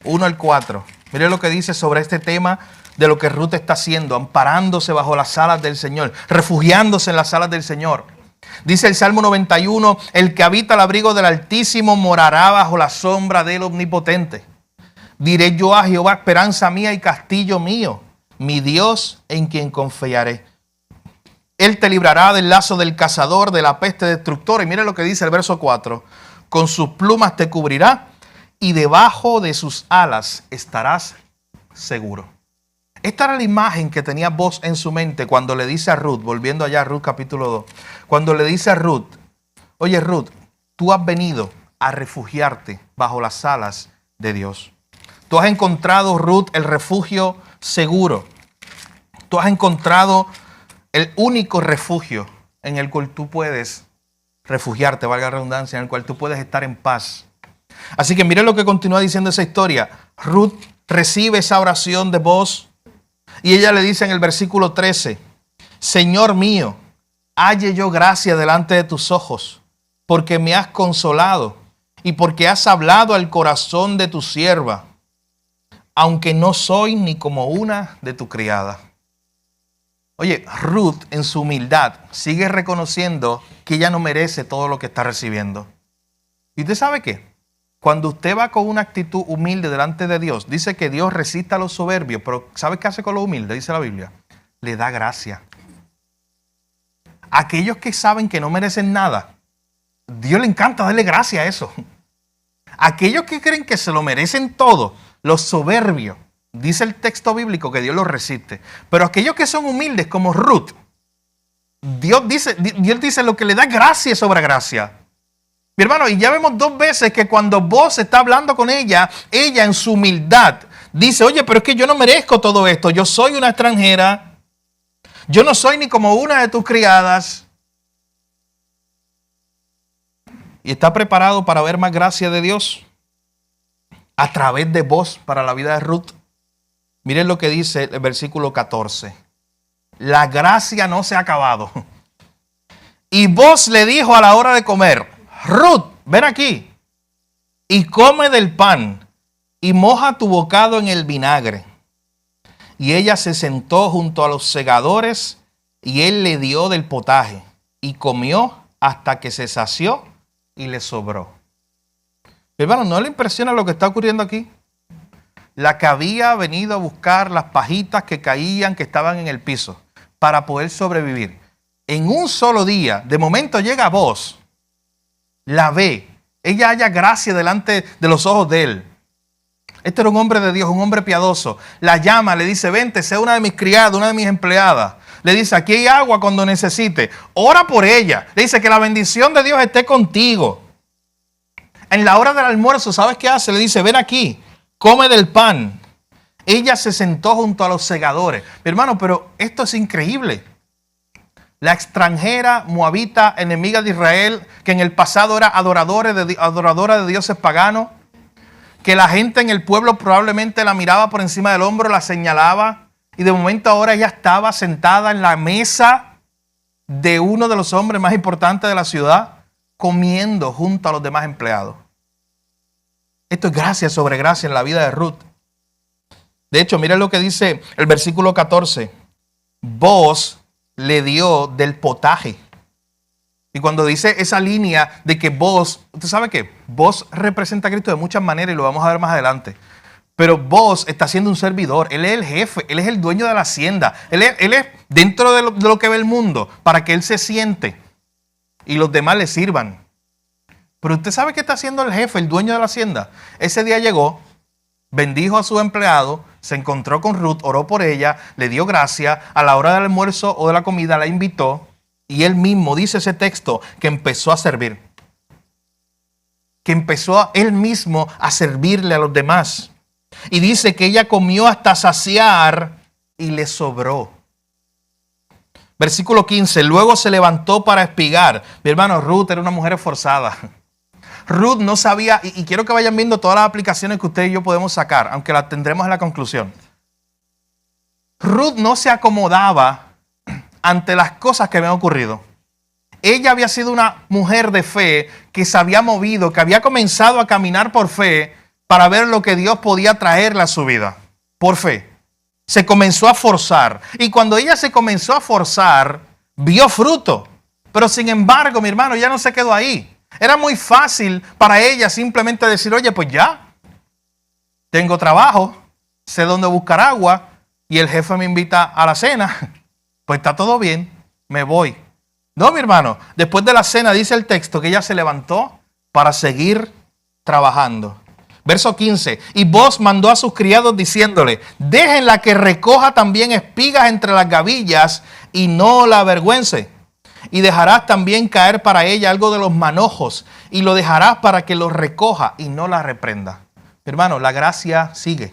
1 al 4. Mire lo que dice sobre este tema de lo que Ruth está haciendo, amparándose bajo las alas del Señor, refugiándose en las alas del Señor. Dice el Salmo 91, el que habita al abrigo del Altísimo morará bajo la sombra del Omnipotente. Diré yo a Jehová, esperanza mía y castillo mío, mi Dios en quien confiaré. Él te librará del lazo del cazador, de la peste destructora. Y mire lo que dice el verso 4. Con sus plumas te cubrirá y debajo de sus alas estarás seguro. Esta era la imagen que tenía Boaz en su mente cuando le dice a Ruth, volviendo allá a Ruth capítulo 2, cuando le dice a Ruth, oye Ruth, tú has venido a refugiarte bajo las alas de Dios. Tú has encontrado, Ruth, el refugio seguro. Tú has encontrado el único refugio en el cual tú puedes refugiarte, valga la redundancia, en el cual tú puedes estar en paz. Así que miren lo que continúa diciendo esa historia. Ruth recibe esa oración de Boaz y ella le dice en el versículo 13, Señor mío, halle yo gracia delante de tus ojos, porque me has consolado y porque has hablado al corazón de tu sierva, aunque no soy ni como una de tu criada. Oye, Ruth en su humildad sigue reconociendo que ella no merece todo lo que está recibiendo. ¿Y usted sabe qué? Cuando usted va con una actitud humilde delante de Dios, dice que Dios resiste a los soberbios, pero ¿sabe qué hace con los humildes? Dice la Biblia, le da gracia. Aquellos que saben que no merecen nada, Dios le encanta darle gracia a eso. Aquellos que creen que se lo merecen todo, los soberbios, dice el texto bíblico que Dios los resiste. Pero aquellos que son humildes como Ruth, Dios dice lo que le da gracia sobre gracia. Mi hermano, y ya vemos dos veces que cuando Boaz está hablando con ella en su humildad dice, oye, pero es que yo no merezco todo esto. Yo soy una extranjera. Yo no soy ni como una de tus criadas. Y está preparado para ver más gracia de Dios a través de Boaz para la vida de Ruth. Miren lo que dice el versículo 14. La gracia no se ha acabado. Y Boaz le dijo a la hora de comer, Ruth, ven aquí y come del pan y moja tu bocado en el vinagre. Y ella se sentó junto a los segadores y él le dio del potaje y comió hasta que se sació y le sobró. Hermano, ¿no le impresiona lo que está ocurriendo aquí? La que había venido a buscar las pajitas que caían, que estaban en el piso, para poder sobrevivir. En un solo día, de momento llega Boaz, la ve, ella halla gracia delante de los ojos de él. Este era un hombre de Dios, un hombre piadoso. La llama, le dice, vente, sé una de mis criadas, una de mis empleadas. Le dice, aquí hay agua cuando necesite. Ora por ella. Le dice que la bendición de Dios esté contigo. En la hora del almuerzo, ¿sabes qué hace? Le dice, ven aquí, come del pan. Ella se sentó junto a los segadores. Mi hermano, pero esto es increíble. La extranjera moabita, enemiga de Israel, que en el pasado era adoradora de dioses paganos, que la gente en el pueblo probablemente la miraba por encima del hombro, la señalaba, y de momento ahora ella estaba sentada en la mesa de uno de los hombres más importantes de la ciudad, comiendo junto a los demás empleados. Esto es gracia sobre gracia en la vida de Ruth. De hecho, miren lo que dice el versículo 14. Boaz le dio del potaje. Y cuando dice esa línea de que Boaz, ¿usted sabe qué? Boaz representa a Cristo de muchas maneras y lo vamos a ver más adelante. Pero Boaz está siendo un servidor. Él es el jefe, él es el dueño de la hacienda. Él es dentro de lo que ve el mundo para que él se siente y los demás le sirvan. Pero usted sabe qué está haciendo el jefe, el dueño de la hacienda. Ese día llegó, bendijo a su empleado, se encontró con Ruth, oró por ella, le dio gracia, a la hora del almuerzo o de la comida la invitó y él mismo, dice ese texto, que empezó a servir. Que empezó él mismo a servirle a los demás. Y dice que ella comió hasta saciar y le sobró. Versículo 15, luego se levantó para espigar. Mi hermano, Ruth era una mujer esforzada. Ruth no sabía, y quiero que vayan viendo todas las aplicaciones que usted y yo podemos sacar, aunque las tendremos en la conclusión. Ruth no se acomodaba ante las cosas que habían ocurrido. Ella había sido una mujer de fe que se había movido, que había comenzado a caminar por fe para ver lo que Dios podía traerle a su vida. Por fe. Se comenzó a forzar. Y cuando ella se comenzó a forzar, vio fruto. Pero sin embargo, mi hermano, ya no se quedó ahí. Era muy fácil para ella simplemente decir, oye, pues ya, tengo trabajo, sé dónde buscar agua y el jefe me invita a la cena. Pues está todo bien, me voy. No, mi hermano, después de la cena dice el texto que ella se levantó para seguir trabajando. Verso 15, y Boaz mandó a sus criados diciéndole, déjenla que recoja también espigas entre las gavillas y no la avergüence. Y dejarás también caer para ella algo de los manojos y lo dejarás para que lo recoja y no la reprenda. Hermano, la gracia sigue.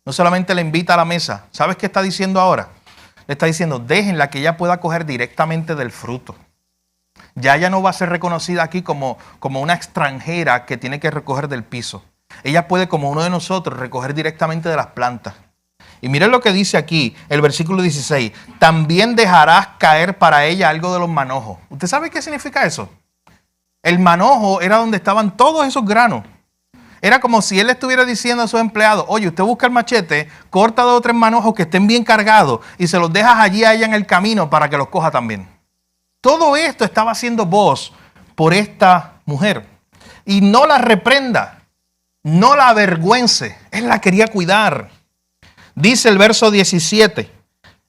No solamente le invita a la mesa. ¿Sabes qué está diciendo ahora? Le está diciendo, déjenla que ella pueda coger directamente del fruto. Ya ella no va a ser reconocida aquí como una extranjera que tiene que recoger del piso. Ella puede, como uno de nosotros, recoger directamente de las plantas. Y miren lo que dice aquí, el versículo 16. También dejarás caer para ella algo de los manojos. ¿Usted sabe qué significa eso? El manojo era donde estaban todos esos granos. Era como si él le estuviera diciendo a sus empleados, oye, usted busca el machete, corta 2 o 3 manojos que estén bien cargados y se los dejas allí a ella en el camino para que los coja también. Todo esto estaba haciendo Boaz por esta mujer. Y no la reprenda, no la avergüence. Él la quería cuidar. Dice el verso 17,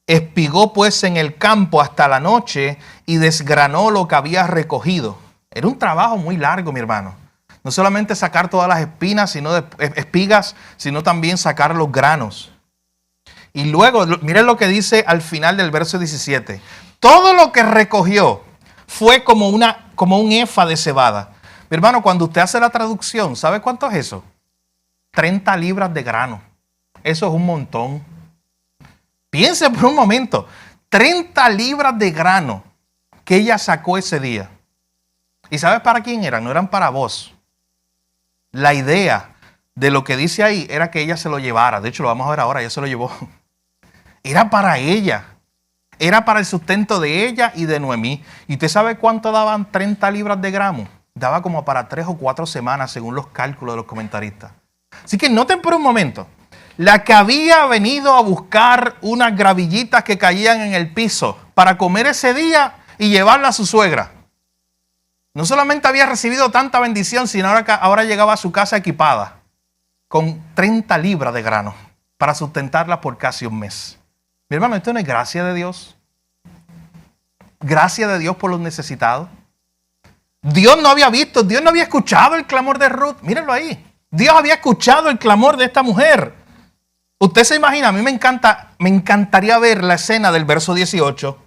espigó pues en el campo hasta la noche y desgranó lo que había recogido. Era un trabajo muy largo, mi hermano. No solamente sacar todas las espigas, sino también sacar los granos. Y luego, miren lo que dice al final del verso 17. Todo lo que recogió fue como un efa de cebada. Mi hermano, cuando usted hace la traducción, ¿sabe cuánto es eso? 30 libras de grano. Eso es un montón. Piense por un momento. 30 libras de grano que ella sacó ese día. ¿Y sabes para quién eran? No eran para vos. La idea de lo que dice ahí era que ella se lo llevara. De hecho, lo vamos a ver ahora. Ella se lo llevó. Era para ella. Era para el sustento de ella y de Noemí. ¿Y usted sabe cuánto daban 30 libras de grano? Daba como para 3 o 4 semanas según los cálculos de los comentaristas. Así que noten por un momento. La que había venido a buscar unas gravillitas que caían en el piso para comer ese día y llevarla a su suegra. No solamente había recibido tanta bendición, sino ahora llegaba a su casa equipada con 30 libras de grano para sustentarla por casi un mes. Mi hermano, ¿esto no es gracia de Dios? Gracia de Dios por los necesitados. Dios no había visto, Dios no había escuchado el clamor de Ruth. Mírenlo ahí. Dios había escuchado el clamor de esta mujer. Usted se imagina, a mí me encantaría ver la escena del verso 18.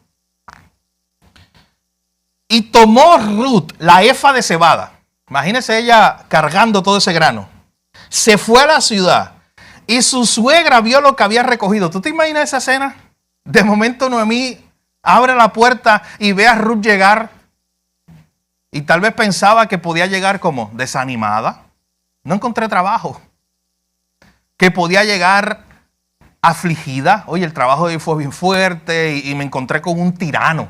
Y tomó Ruth la efa de cebada. Imagínese ella cargando todo ese grano. Se fue a la ciudad y su suegra vio lo que había recogido. ¿Tú te imaginas esa escena? De momento Noemí abre la puerta y ve a Ruth llegar. Y tal vez pensaba que podía llegar como desanimada. No encontré trabajo. Que podía llegar afligida. Oye, el trabajo de hoy fue bien fuerte y me encontré con un tirano.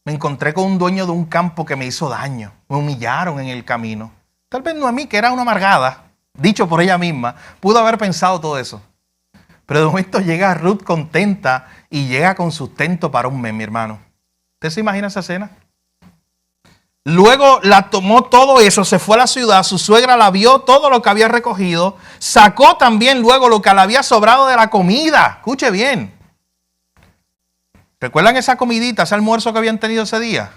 Me encontré con un dueño de un campo que me hizo daño. Me humillaron en el camino. Tal vez Noemí, que era una amargada, dicho por ella misma, pudo haber pensado todo eso. Pero de momento llega Ruth contenta y llega con sustento para un mes, mi hermano. ¿Usted se imagina esa escena? Luego la tomó todo eso, se fue a la ciudad, su suegra la vio todo lo que había recogido, sacó también luego lo que le había sobrado de la comida. Escuche bien. ¿Recuerdan esa comidita, ese almuerzo que habían tenido ese día?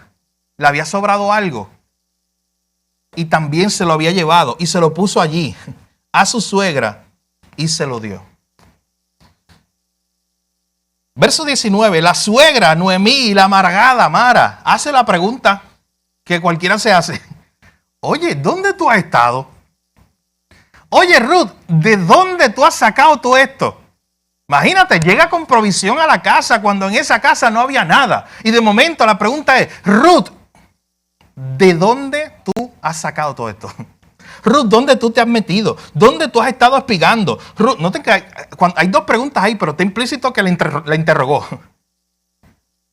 Le había sobrado algo. Y también se lo había llevado y se lo puso allí a su suegra y se lo dio. Verso 19, la suegra Noemí, la amargada Mara, hace la pregunta que cualquiera se hace. Oye, ¿dónde tú has estado? Oye, Ruth, ¿de dónde tú has sacado todo esto? Imagínate, llega con provisión a la casa cuando en esa casa no había nada. Y de momento la pregunta es, Ruth, ¿de dónde tú has sacado todo esto? Ruth, ¿dónde tú te has metido? ¿Dónde tú has estado espigando? Ruth, noten que hay dos preguntas ahí, pero está implícito que la interrogó.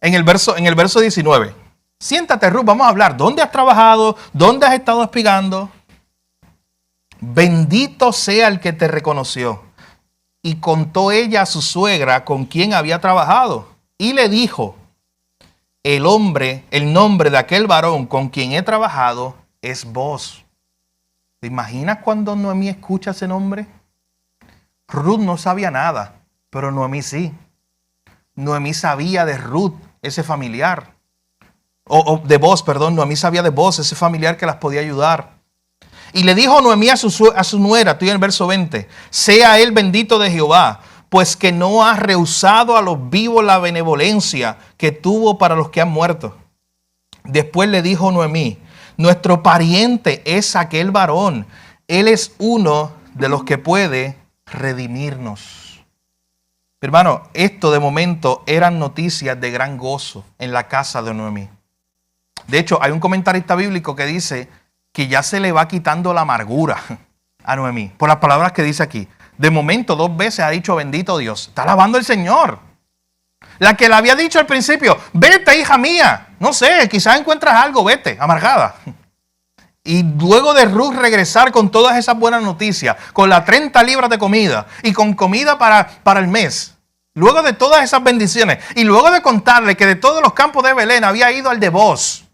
En el verso 19. Siéntate, Ruth, vamos a hablar. ¿Dónde has trabajado? ¿Dónde has estado espigando? Bendito sea el que te reconoció. Y contó ella a su suegra con quien había trabajado. Y le dijo, el nombre de aquel varón con quien he trabajado es Boaz. ¿Te imaginas cuando Noemí escucha ese nombre? Ruth no sabía nada, pero Noemí sí. Noemí sabía de Ruth, ese familiar. De Boaz, perdón, Noemí sabía de Boaz, ese familiar que las podía ayudar. Y le dijo Noemí a su nuera, estoy en el verso 20, sea él bendito de Jehová, pues que no ha rehusado a los vivos la benevolencia que tuvo para los que han muerto. Después le dijo Noemí, nuestro pariente es aquel varón, él es uno de los que puede redimirnos. Hermano, esto de momento eran noticias de gran gozo en la casa de Noemí. De hecho, hay un comentarista bíblico que dice que ya se le va quitando la amargura a Noemí, por las palabras que dice aquí. De momento, 2 veces ha dicho bendito Dios. Está alabando al Señor. La que le había dicho al principio, vete, hija mía. No sé, quizás encuentras algo, vete, amargada. Y luego de Ruth regresar con todas esas buenas noticias, con las 30 libras de comida y con comida para el mes, luego de todas esas bendiciones y luego de contarle que de todos los campos de Belén había ido al de Boaz,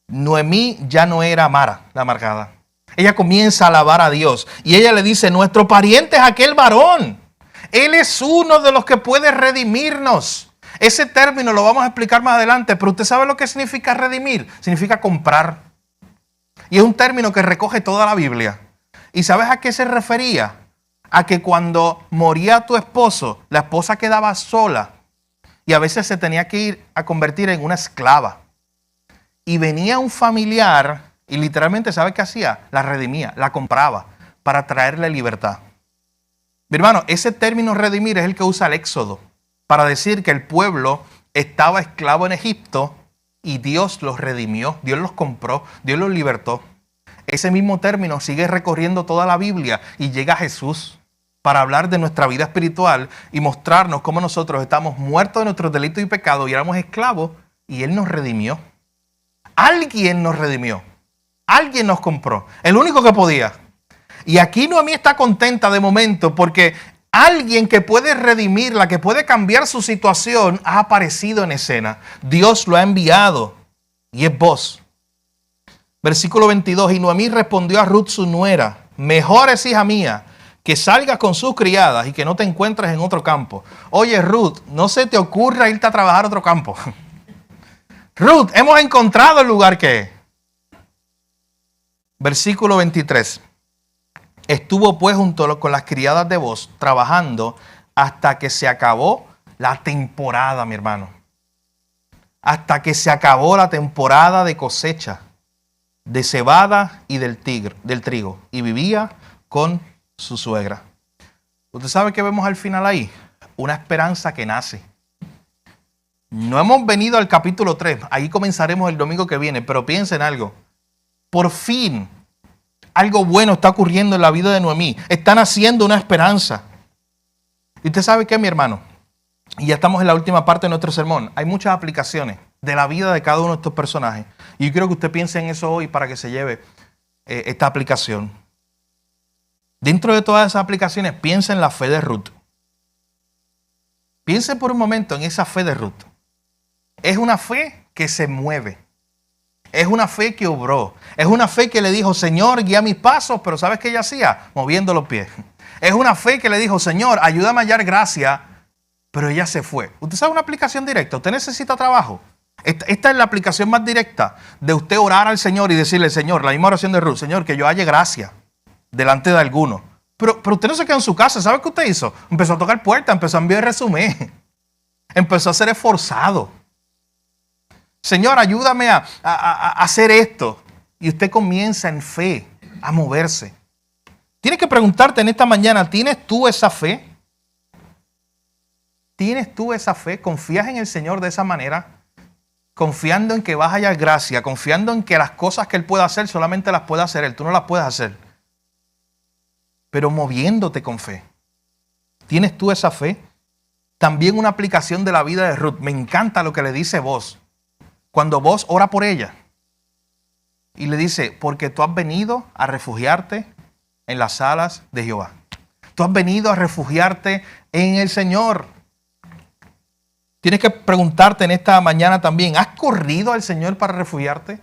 Noemí ya no era Mara, la amargada. Ella comienza a alabar a Dios y ella le dice, nuestro pariente es aquel varón. Él es uno de los que puede redimirnos. Ese término lo vamos a explicar más adelante, pero usted sabe lo que significa redimir. Significa comprar. Y es un término que recoge toda la Biblia. ¿Y sabes a qué se refería? A que cuando moría tu esposo, la esposa quedaba sola y a veces se tenía que ir a convertir en una esclava. Y venía un familiar y literalmente, ¿sabe qué hacía? La redimía, la compraba para traerle libertad. Mi hermano, ese término redimir es el que usa el Éxodo para decir que el pueblo estaba esclavo en Egipto y Dios los redimió, Dios los compró, Dios los libertó. Ese mismo término sigue recorriendo toda la Biblia y llega a Jesús para hablar de nuestra vida espiritual y mostrarnos cómo nosotros estamos muertos de nuestros delitos y pecados y éramos esclavos y Él nos redimió. Alguien nos redimió. Alguien nos compró. El único que podía. Y aquí Noemí está contenta de momento porque alguien que puede redimirla, que puede cambiar su situación, ha aparecido en escena. Dios lo ha enviado y es Boaz. Versículo 22. Y Noemí respondió a Ruth su nuera, mejor es, hija mía, que salgas con sus criadas y que no te encuentres en otro campo. Oye, Ruth, no se te ocurra irte a trabajar a otro campo. Ruth, hemos encontrado el lugar que es. Versículo 23. Estuvo pues junto con las criadas de Boaz trabajando hasta que se acabó la temporada, mi hermano. Hasta que se acabó la temporada de cosecha. de cebada y del trigo, y vivía con su suegra. ¿Usted sabe qué vemos al final ahí? Una esperanza que nace. No hemos venido al capítulo 3, ahí comenzaremos el domingo que viene, pero piensen algo. Por fin, algo bueno está ocurriendo en la vida de Noemí. Están haciendo una esperanza. ¿Y usted sabe qué, mi hermano? Y ya estamos en la última parte de nuestro sermón. Hay muchas aplicaciones de la vida de cada uno de estos personajes. Y yo quiero que usted piense en eso hoy para que se lleve esta aplicación. Dentro de todas esas aplicaciones, piensa en la fe de Ruth. Piense por un momento en esa fe de Ruth. Es una fe que se mueve. Es una fe que obró. Es una fe que le dijo, Señor, guía mis pasos. Pero ¿sabes qué ella hacía? Moviendo los pies. Es una fe que le dijo, Señor, ayúdame a hallar gracia. Pero ella se fue. ¿Usted sabe una aplicación directa? ¿Usted necesita trabajo? Esta es la aplicación más directa de usted orar al Señor y decirle, Señor, la misma oración de Ruth, Señor, que yo halle gracia delante de alguno. Pero usted no se quedó en su casa. ¿Sabe qué usted hizo? Empezó a tocar puertas, empezó a enviar resumen. Empezó a ser esforzado. Señor, ayúdame a hacer esto. Y usted comienza en fe a moverse. Tienes que preguntarte en esta mañana, ¿tienes tú esa fe? ¿Tienes tú esa fe? ¿Confías en el Señor de esa manera? Confiando en que vas a hallar gracia, confiando en que las cosas que Él puede hacer solamente las puede hacer Él, tú no las puedes hacer. Pero moviéndote con fe. ¿Tienes tú esa fe? También una aplicación de la vida de Ruth. Me encanta lo que le dice Boaz. Cuando Boaz ora por ella y le dice, porque tú has venido a refugiarte en las alas de Jehová. Tú has venido a refugiarte en el Señor. Tienes que preguntarte en esta mañana también, ¿has corrido al Señor para refugiarte?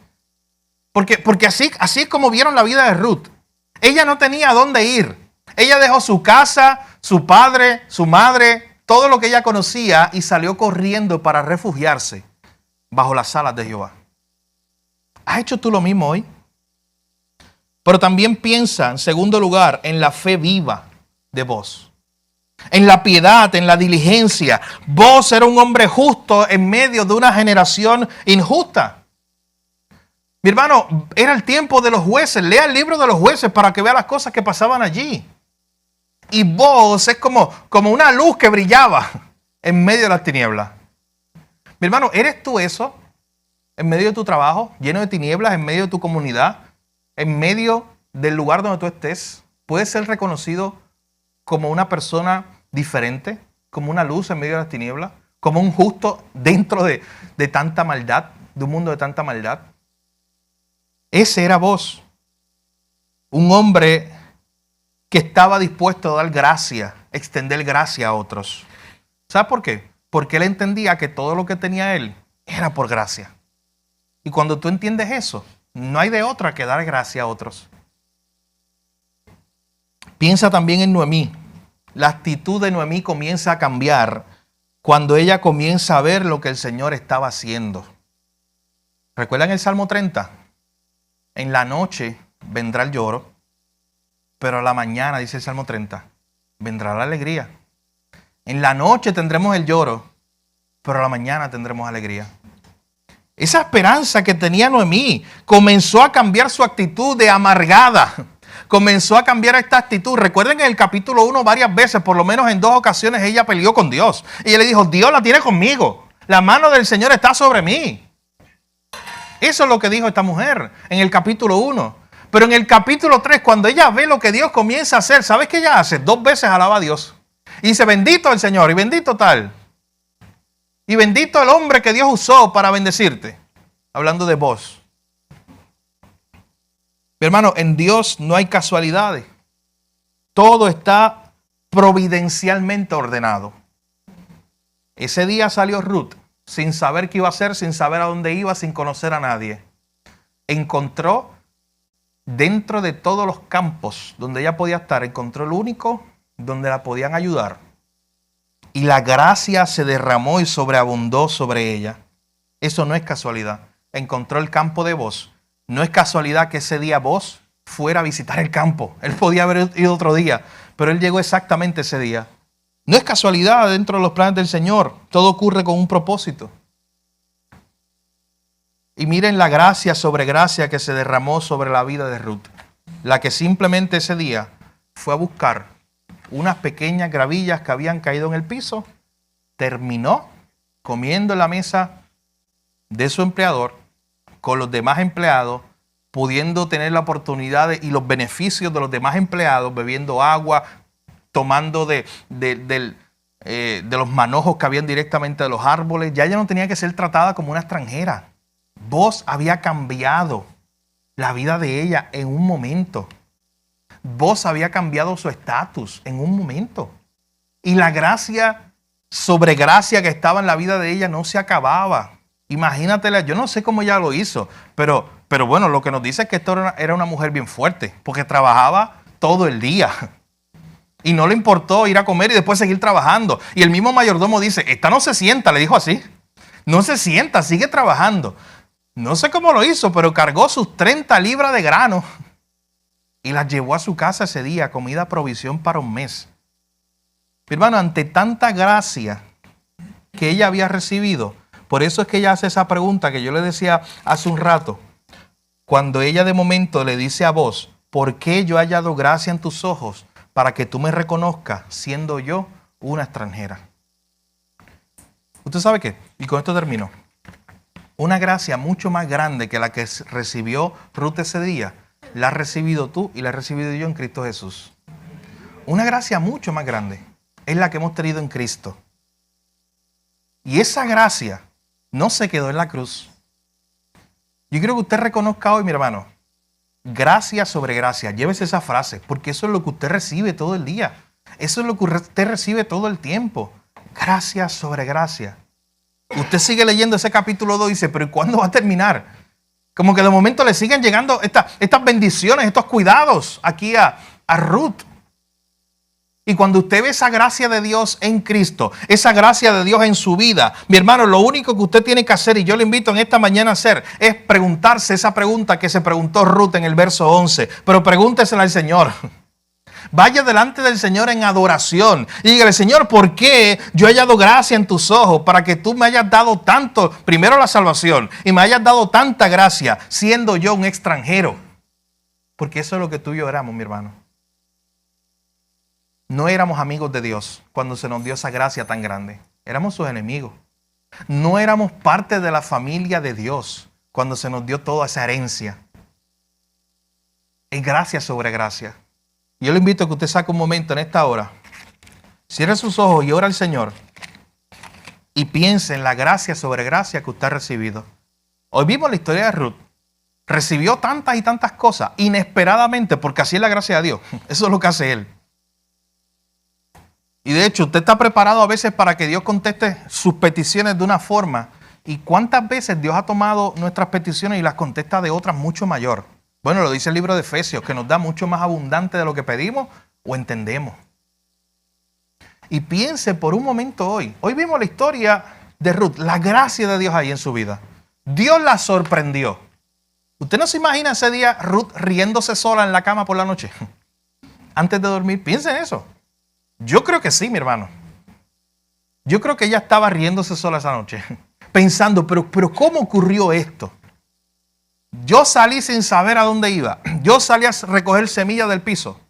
Porque así es como vieron la vida de Ruth. Ella no tenía a dónde ir. Ella dejó su casa, su padre, su madre, todo lo que ella conocía y salió corriendo para refugiarse bajo las alas de Jehová. ¿Has hecho tú lo mismo hoy? Pero también piensa, en segundo lugar, en la fe viva de Boaz. En la piedad, en la diligencia. Boaz era un hombre justo en medio de una generación injusta. Mi hermano, era el tiempo de los jueces. Lea el libro de los jueces para que vea las cosas que pasaban allí. Y Boaz es como una luz que brillaba en medio de las tinieblas. Mi hermano, ¿eres tú eso? En medio de tu trabajo, lleno de tinieblas, en medio de tu comunidad, en medio del lugar donde tú estés. ¿Puedes ser reconocido como una persona diferente? Como una luz en medio de las tinieblas. Como un justo dentro de tanta maldad, de un mundo de tanta maldad. Ese era Boaz. Un hombre que estaba dispuesto a dar gracia, extender gracia a otros. ¿Sabes por qué? Porque él entendía que todo lo que tenía él era por gracia. Y cuando tú entiendes eso, no hay de otra que dar gracia a otros. Piensa también en Noemí. La actitud de Noemí comienza a cambiar cuando ella comienza a ver lo que el Señor estaba haciendo. ¿Recuerdan el Salmo 30? En la noche vendrá el lloro, pero a la mañana, dice el Salmo 30, vendrá la alegría. En la noche tendremos el lloro, pero a la mañana tendremos alegría. Esa esperanza que tenía Noemí comenzó a cambiar su actitud de amargada. Comenzó a cambiar esta actitud. Recuerden en el capítulo 1 varias veces, por lo menos en 2 ocasiones, ella peleó con Dios. Y ella le dijo, Dios la tiene conmigo. La mano del Señor está sobre mí. Eso es lo que dijo esta mujer en el capítulo 1. Pero en el capítulo 3, cuando ella ve lo que Dios comienza a hacer, ¿sabes qué ella hace? 2 veces alaba a Dios. Y dice, bendito el Señor y bendito tal. Y bendito el hombre que Dios usó para bendecirte. Hablando de vos. Mi hermano, en Dios no hay casualidades. Todo está providencialmente ordenado. Ese día salió Ruth sin saber qué iba a hacer, sin saber a dónde iba, sin conocer a nadie. Encontró dentro de todos los campos donde ella podía estar, encontró el único donde la podían ayudar. Y la gracia se derramó y sobreabundó sobre ella. Eso no es casualidad. Encontró el campo de Boaz. No es casualidad que ese día Boaz fuera a visitar el campo. Él podía haber ido otro día, pero él llegó exactamente ese día. No es casualidad dentro de los planes del Señor. Todo ocurre con un propósito. Y miren la gracia sobre gracia que se derramó sobre la vida de Ruth. La que simplemente ese día fue a buscar unas pequeñas gravillas que habían caído en el piso, terminó comiendo en la mesa de su empleador con los demás empleados, pudiendo tener la oportunidad y los beneficios de los demás empleados, bebiendo agua, tomando de los manojos que habían directamente de los árboles. Ya ella no tenía que ser tratada como una extranjera. Vos había cambiado la vida de ella en un momento. Vos había cambiado su estatus en un momento. Y la gracia sobre gracia que estaba en la vida de ella no se acababa. Imagínatela, yo no sé cómo ella lo hizo, pero bueno, lo que nos dice es que esto era una mujer bien fuerte, porque trabajaba todo el día. Y no le importó ir a comer y después seguir trabajando. Y el mismo mayordomo dice, esta no se sienta, le dijo así. No se sienta, sigue trabajando. No sé cómo lo hizo, pero cargó sus 30 libras de grano y las llevó a su casa ese día, comida provisión para un mes. Mi hermano, ante tanta gracia que ella había recibido, por eso es que ella hace esa pregunta que yo le decía hace un rato, cuando ella de momento le dice a vos, ¿por qué yo he hallado gracia en tus ojos para que tú me reconozcas siendo yo una extranjera? ¿Usted sabe qué? Y con esto termino. Una gracia mucho más grande que la que recibió Ruth ese día, la has recibido tú y la he recibido yo en Cristo Jesús. Una gracia mucho más grande es la que hemos tenido en Cristo. Y esa gracia no se quedó en la cruz. Yo quiero que usted reconozca hoy, mi hermano, gracia sobre gracia. Llévese esa frase, porque eso es lo que usted recibe todo el día. Eso es lo que usted recibe todo el tiempo. Gracia sobre gracia. Usted sigue leyendo ese capítulo 2 y dice, pero ¿y cuándo va a terminar? Como que de momento le siguen llegando estas bendiciones, estos cuidados aquí a Ruth. Y cuando usted ve esa gracia de Dios en Cristo, esa gracia de Dios en su vida, mi hermano, lo único que usted tiene que hacer, y yo le invito en esta mañana a hacer, es preguntarse esa pregunta que se preguntó Ruth en el verso 11. Pero pregúntesela al Señor. Vaya delante del Señor en adoración y dígale, Señor, ¿por qué yo he hallado gracia en tus ojos para que tú me hayas dado tanto, primero la salvación, y me hayas dado tanta gracia siendo yo un extranjero? Porque eso es lo que tú y yo éramos, mi hermano. No éramos amigos de Dios cuando se nos dio esa gracia tan grande. Éramos sus enemigos. No éramos parte de la familia de Dios cuando se nos dio toda esa herencia. Es gracia sobre gracia. Yo le invito a que usted saque un momento en esta hora, cierre sus ojos y ora al Señor y piense en la gracia sobre gracia que usted ha recibido. Hoy vimos la historia de Ruth. Recibió tantas y tantas cosas inesperadamente, porque así es la gracia de Dios. Eso es lo que hace Él. Y de hecho, usted está preparado a veces para que Dios conteste sus peticiones de una forma. ¿Y cuántas veces Dios ha tomado nuestras peticiones y las contesta de otras mucho mayor? Bueno, lo dice el libro de Efesios, que nos da mucho más abundante de lo que pedimos o entendemos. Y piense por un momento hoy. Hoy vimos la historia de Ruth, la gracia de Dios ahí en su vida. Dios la sorprendió. ¿Usted no se imagina ese día Ruth riéndose sola en la cama por la noche? Antes de dormir, piense en eso. Yo creo que sí, mi hermano. Yo creo que ella estaba riéndose sola esa noche, pensando, pero ¿cómo ocurrió esto? Yo salí sin saber a dónde iba. Yo salí a recoger semillas del piso.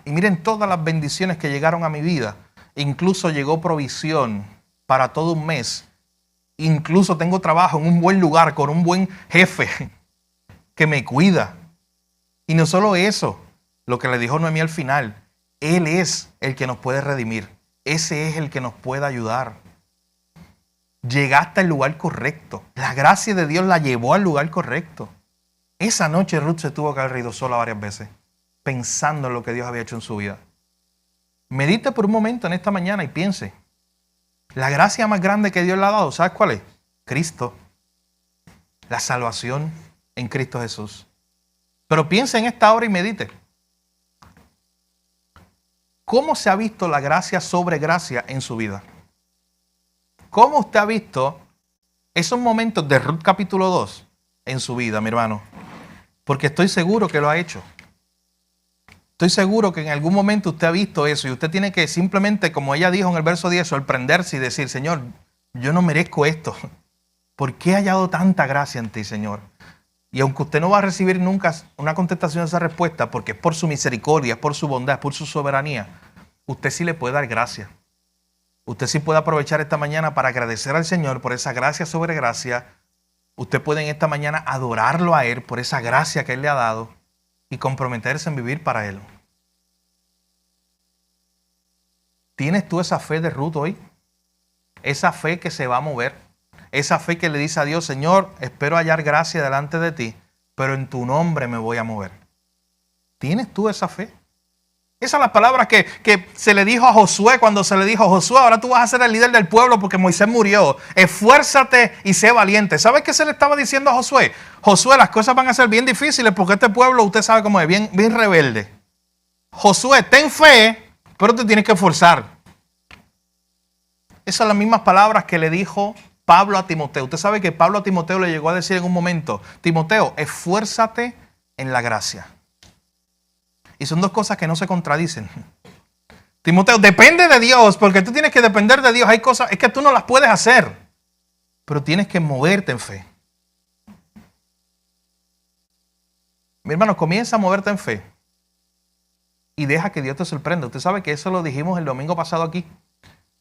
Y miren todas las bendiciones que llegaron a mi vida. Incluso llegó provisión para todo un mes. Incluso tengo trabajo en un buen lugar con un buen jefe que me cuida. Y no solo eso, lo que le dijo Noemí al final. Él es el que nos puede redimir. Ese es el que nos puede ayudar. Llegaste al lugar correcto. La gracia de Dios la llevó al lugar correcto. Esa noche Ruth se tuvo que haber reído sola varias veces, pensando en lo que Dios había hecho en su vida. Medite por un momento en esta mañana y piense. La gracia más grande que Dios le ha dado, ¿sabes cuál es? Cristo. La salvación en Cristo Jesús. Pero piense en esta hora y medite. ¿Cómo se ha visto la gracia sobre gracia en su vida? ¿Cómo usted ha visto esos momentos de Ruth capítulo 2 en su vida, mi hermano? Porque estoy seguro que lo ha hecho. Estoy seguro que en algún momento usted ha visto eso y usted tiene que simplemente, como ella dijo en el verso 10, sorprenderse y decir, Señor, yo no merezco esto. ¿Por qué he hallado tanta gracia en ti, Señor? Y aunque usted no va a recibir nunca una contestación a esa respuesta, porque es por su misericordia, es por su bondad, es por su soberanía, usted sí le puede dar gracia. Usted sí puede aprovechar esta mañana para agradecer al Señor por esa gracia sobre gracia. Usted puede en esta mañana adorarlo a Él por esa gracia que Él le ha dado y comprometerse en vivir para Él. ¿Tienes tú esa fe de Ruth hoy? Esa fe que se va a mover. Esa fe que le dice a Dios, Señor, espero hallar gracia delante de ti, pero en tu nombre me voy a mover. ¿Tienes tú esa fe? Esas son las palabras que se le dijo a Josué cuando se le dijo, Josué, ahora tú vas a ser el líder del pueblo porque Moisés murió. Esfuérzate y sé valiente. ¿Sabes qué se le estaba diciendo a Josué? Josué, las cosas van a ser bien difíciles porque este pueblo, usted sabe cómo es, bien rebelde. Josué, ten fe, pero te tienes que esforzar. Esas son las mismas palabras que le dijo Pablo a Timoteo. Usted sabe que Pablo a Timoteo le llegó a decir en un momento, Timoteo, esfuérzate en la gracia. Y son dos cosas que no se contradicen. Timoteo, depende de Dios, porque tú tienes que depender de Dios. Hay cosas, es que tú no las puedes hacer, pero tienes que moverte en fe. Mi hermano, comienza a moverte en fe y deja que Dios te sorprenda. Usted sabe que eso lo dijimos el domingo pasado aquí,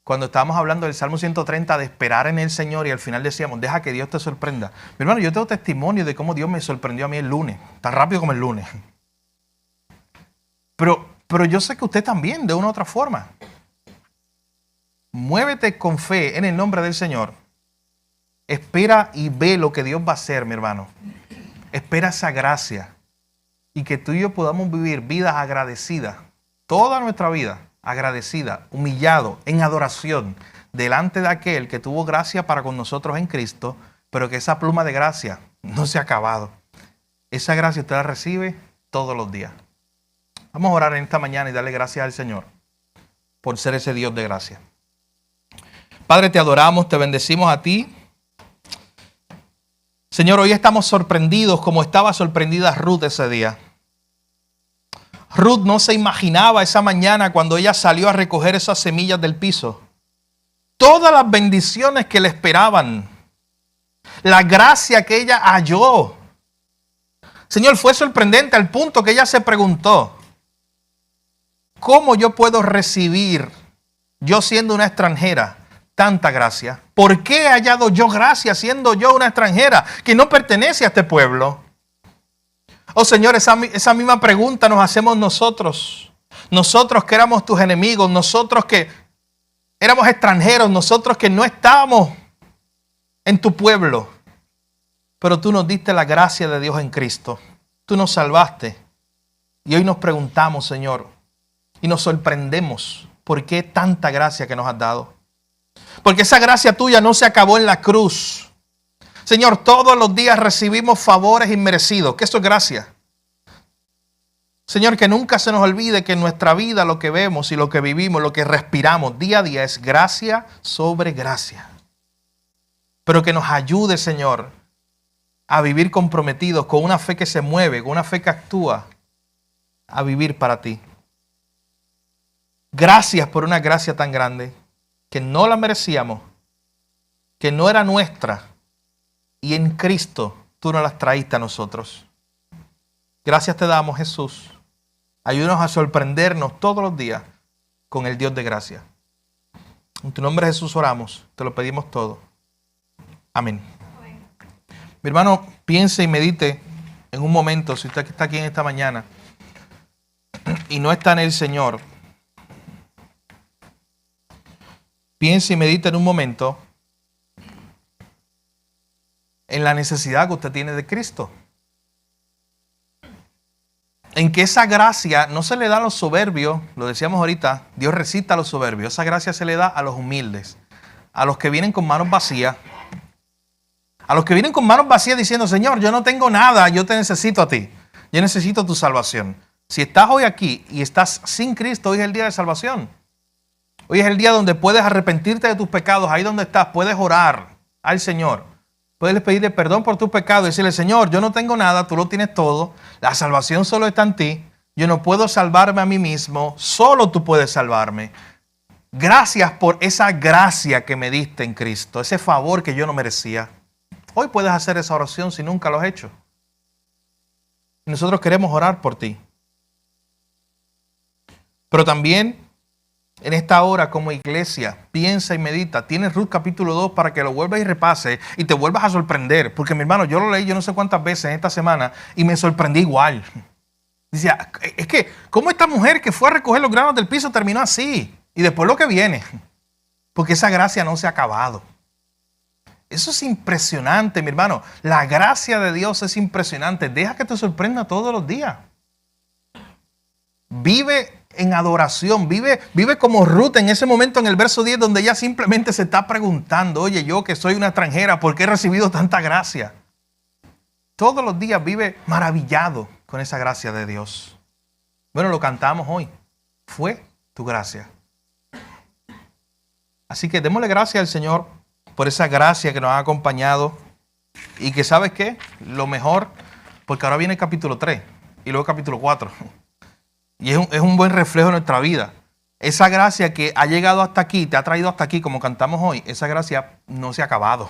cuando estábamos hablando del Salmo 130 de esperar en el Señor y al final decíamos, deja que Dios te sorprenda. Mi hermano, yo tengo testimonio de cómo Dios me sorprendió a mí el lunes, tan rápido como el lunes. Pero yo sé que usted también, de una u otra forma. Muévete con fe en el nombre del Señor. Espera y ve lo que Dios va a hacer, mi hermano. Espera esa gracia. Y que tú y yo podamos vivir vidas agradecidas. Toda nuestra vida agradecida, humillado, en adoración, delante de aquel que tuvo gracia para con nosotros en Cristo, pero que esa pluma de gracia no se ha acabado. Esa gracia usted la recibe todos los días. Vamos a orar en esta mañana y darle gracias al Señor por ser ese Dios de gracia. Padre, te adoramos, te bendecimos a ti. Señor, hoy estamos sorprendidos como estaba sorprendida Ruth ese día. Ruth no se imaginaba esa mañana cuando ella salió a recoger esas semillas del piso. Todas las bendiciones que le esperaban. La gracia que ella halló. Señor, fue sorprendente al punto que ella se preguntó, ¿cómo yo puedo recibir, yo siendo una extranjera, tanta gracia? ¿Por qué he hallado yo gracia siendo yo una extranjera que no pertenece a este pueblo? Oh Señor, esa misma pregunta nos hacemos nosotros. Nosotros que éramos tus enemigos, nosotros que éramos extranjeros, nosotros que no estábamos en tu pueblo. Pero tú nos diste la gracia de Dios en Cristo. Tú nos salvaste. Y hoy nos preguntamos, Señor, y nos sorprendemos por qué tanta gracia que nos has dado. Porque esa gracia tuya no se acabó en la cruz. Señor, todos los días recibimos favores inmerecidos, que eso es gracia. Señor, que nunca se nos olvide que en nuestra vida lo que vemos y lo que vivimos, lo que respiramos día a día es gracia sobre gracia. Pero que nos ayude, Señor, a vivir comprometidos con una fe que se mueve, con una fe que actúa, a vivir para ti. Gracias por una gracia tan grande que no la merecíamos, que no era nuestra, y en Cristo tú nos las traíste a nosotros. Gracias te damos, Jesús. Ayúdanos a sorprendernos todos los días con el Dios de gracia. En tu nombre, Jesús, oramos. Te lo pedimos todo. Amén. Mi hermano, piense y medite en un momento, si usted está aquí en esta mañana y no está en el Señor, piense y medite en un momento en la necesidad que usted tiene de Cristo. En que esa gracia no se le da a los soberbios, lo decíamos ahorita, Dios resiste a los soberbios. Esa gracia se le da a los humildes, a los que vienen con manos vacías. A los que vienen con manos vacías diciendo, Señor, yo no tengo nada, yo te necesito a ti. Yo necesito tu salvación. Si estás hoy aquí y estás sin Cristo, hoy es el día de salvación. Hoy es el día donde puedes arrepentirte de tus pecados. Ahí donde estás, puedes orar al Señor. Puedes pedirle perdón por tus pecados y decirle, Señor, yo no tengo nada, tú lo tienes todo. La salvación solo está en ti. Yo no puedo salvarme a mí mismo, solo tú puedes salvarme. Gracias por esa gracia que me diste en Cristo, ese favor que yo no merecía. Hoy puedes hacer esa oración si nunca lo has hecho. Nosotros queremos orar por ti. Pero también en esta hora como iglesia, piensa y medita. Tienes Ruth capítulo 2 para que lo vuelvas y repase y te vuelvas a sorprender. Porque mi hermano, yo lo leí yo no sé cuántas veces en esta semana y me sorprendí igual. Dice, es que, ¿cómo esta mujer que fue a recoger los granos del piso terminó así? Y después lo que viene. Porque esa gracia no se ha acabado. Eso es impresionante, mi hermano. La gracia de Dios es impresionante. Deja que te sorprenda todos los días. Vive en adoración. Vive como Ruth en ese momento en el verso 10 donde ella simplemente se está preguntando, oye, yo que soy una extranjera, ¿por qué he recibido tanta gracia? Todos los días vive maravillado con esa gracia de Dios. Bueno, lo cantamos hoy. Fue tu gracia. Así que démosle gracias al Señor por esa gracia que nos ha acompañado. Y que, ¿sabes qué? Lo mejor, porque ahora viene el capítulo 3 y luego el capítulo 4. Y es un buen reflejo de nuestra vida. Esa gracia que ha llegado hasta aquí, te ha traído hasta aquí, como cantamos hoy, esa gracia no se ha acabado.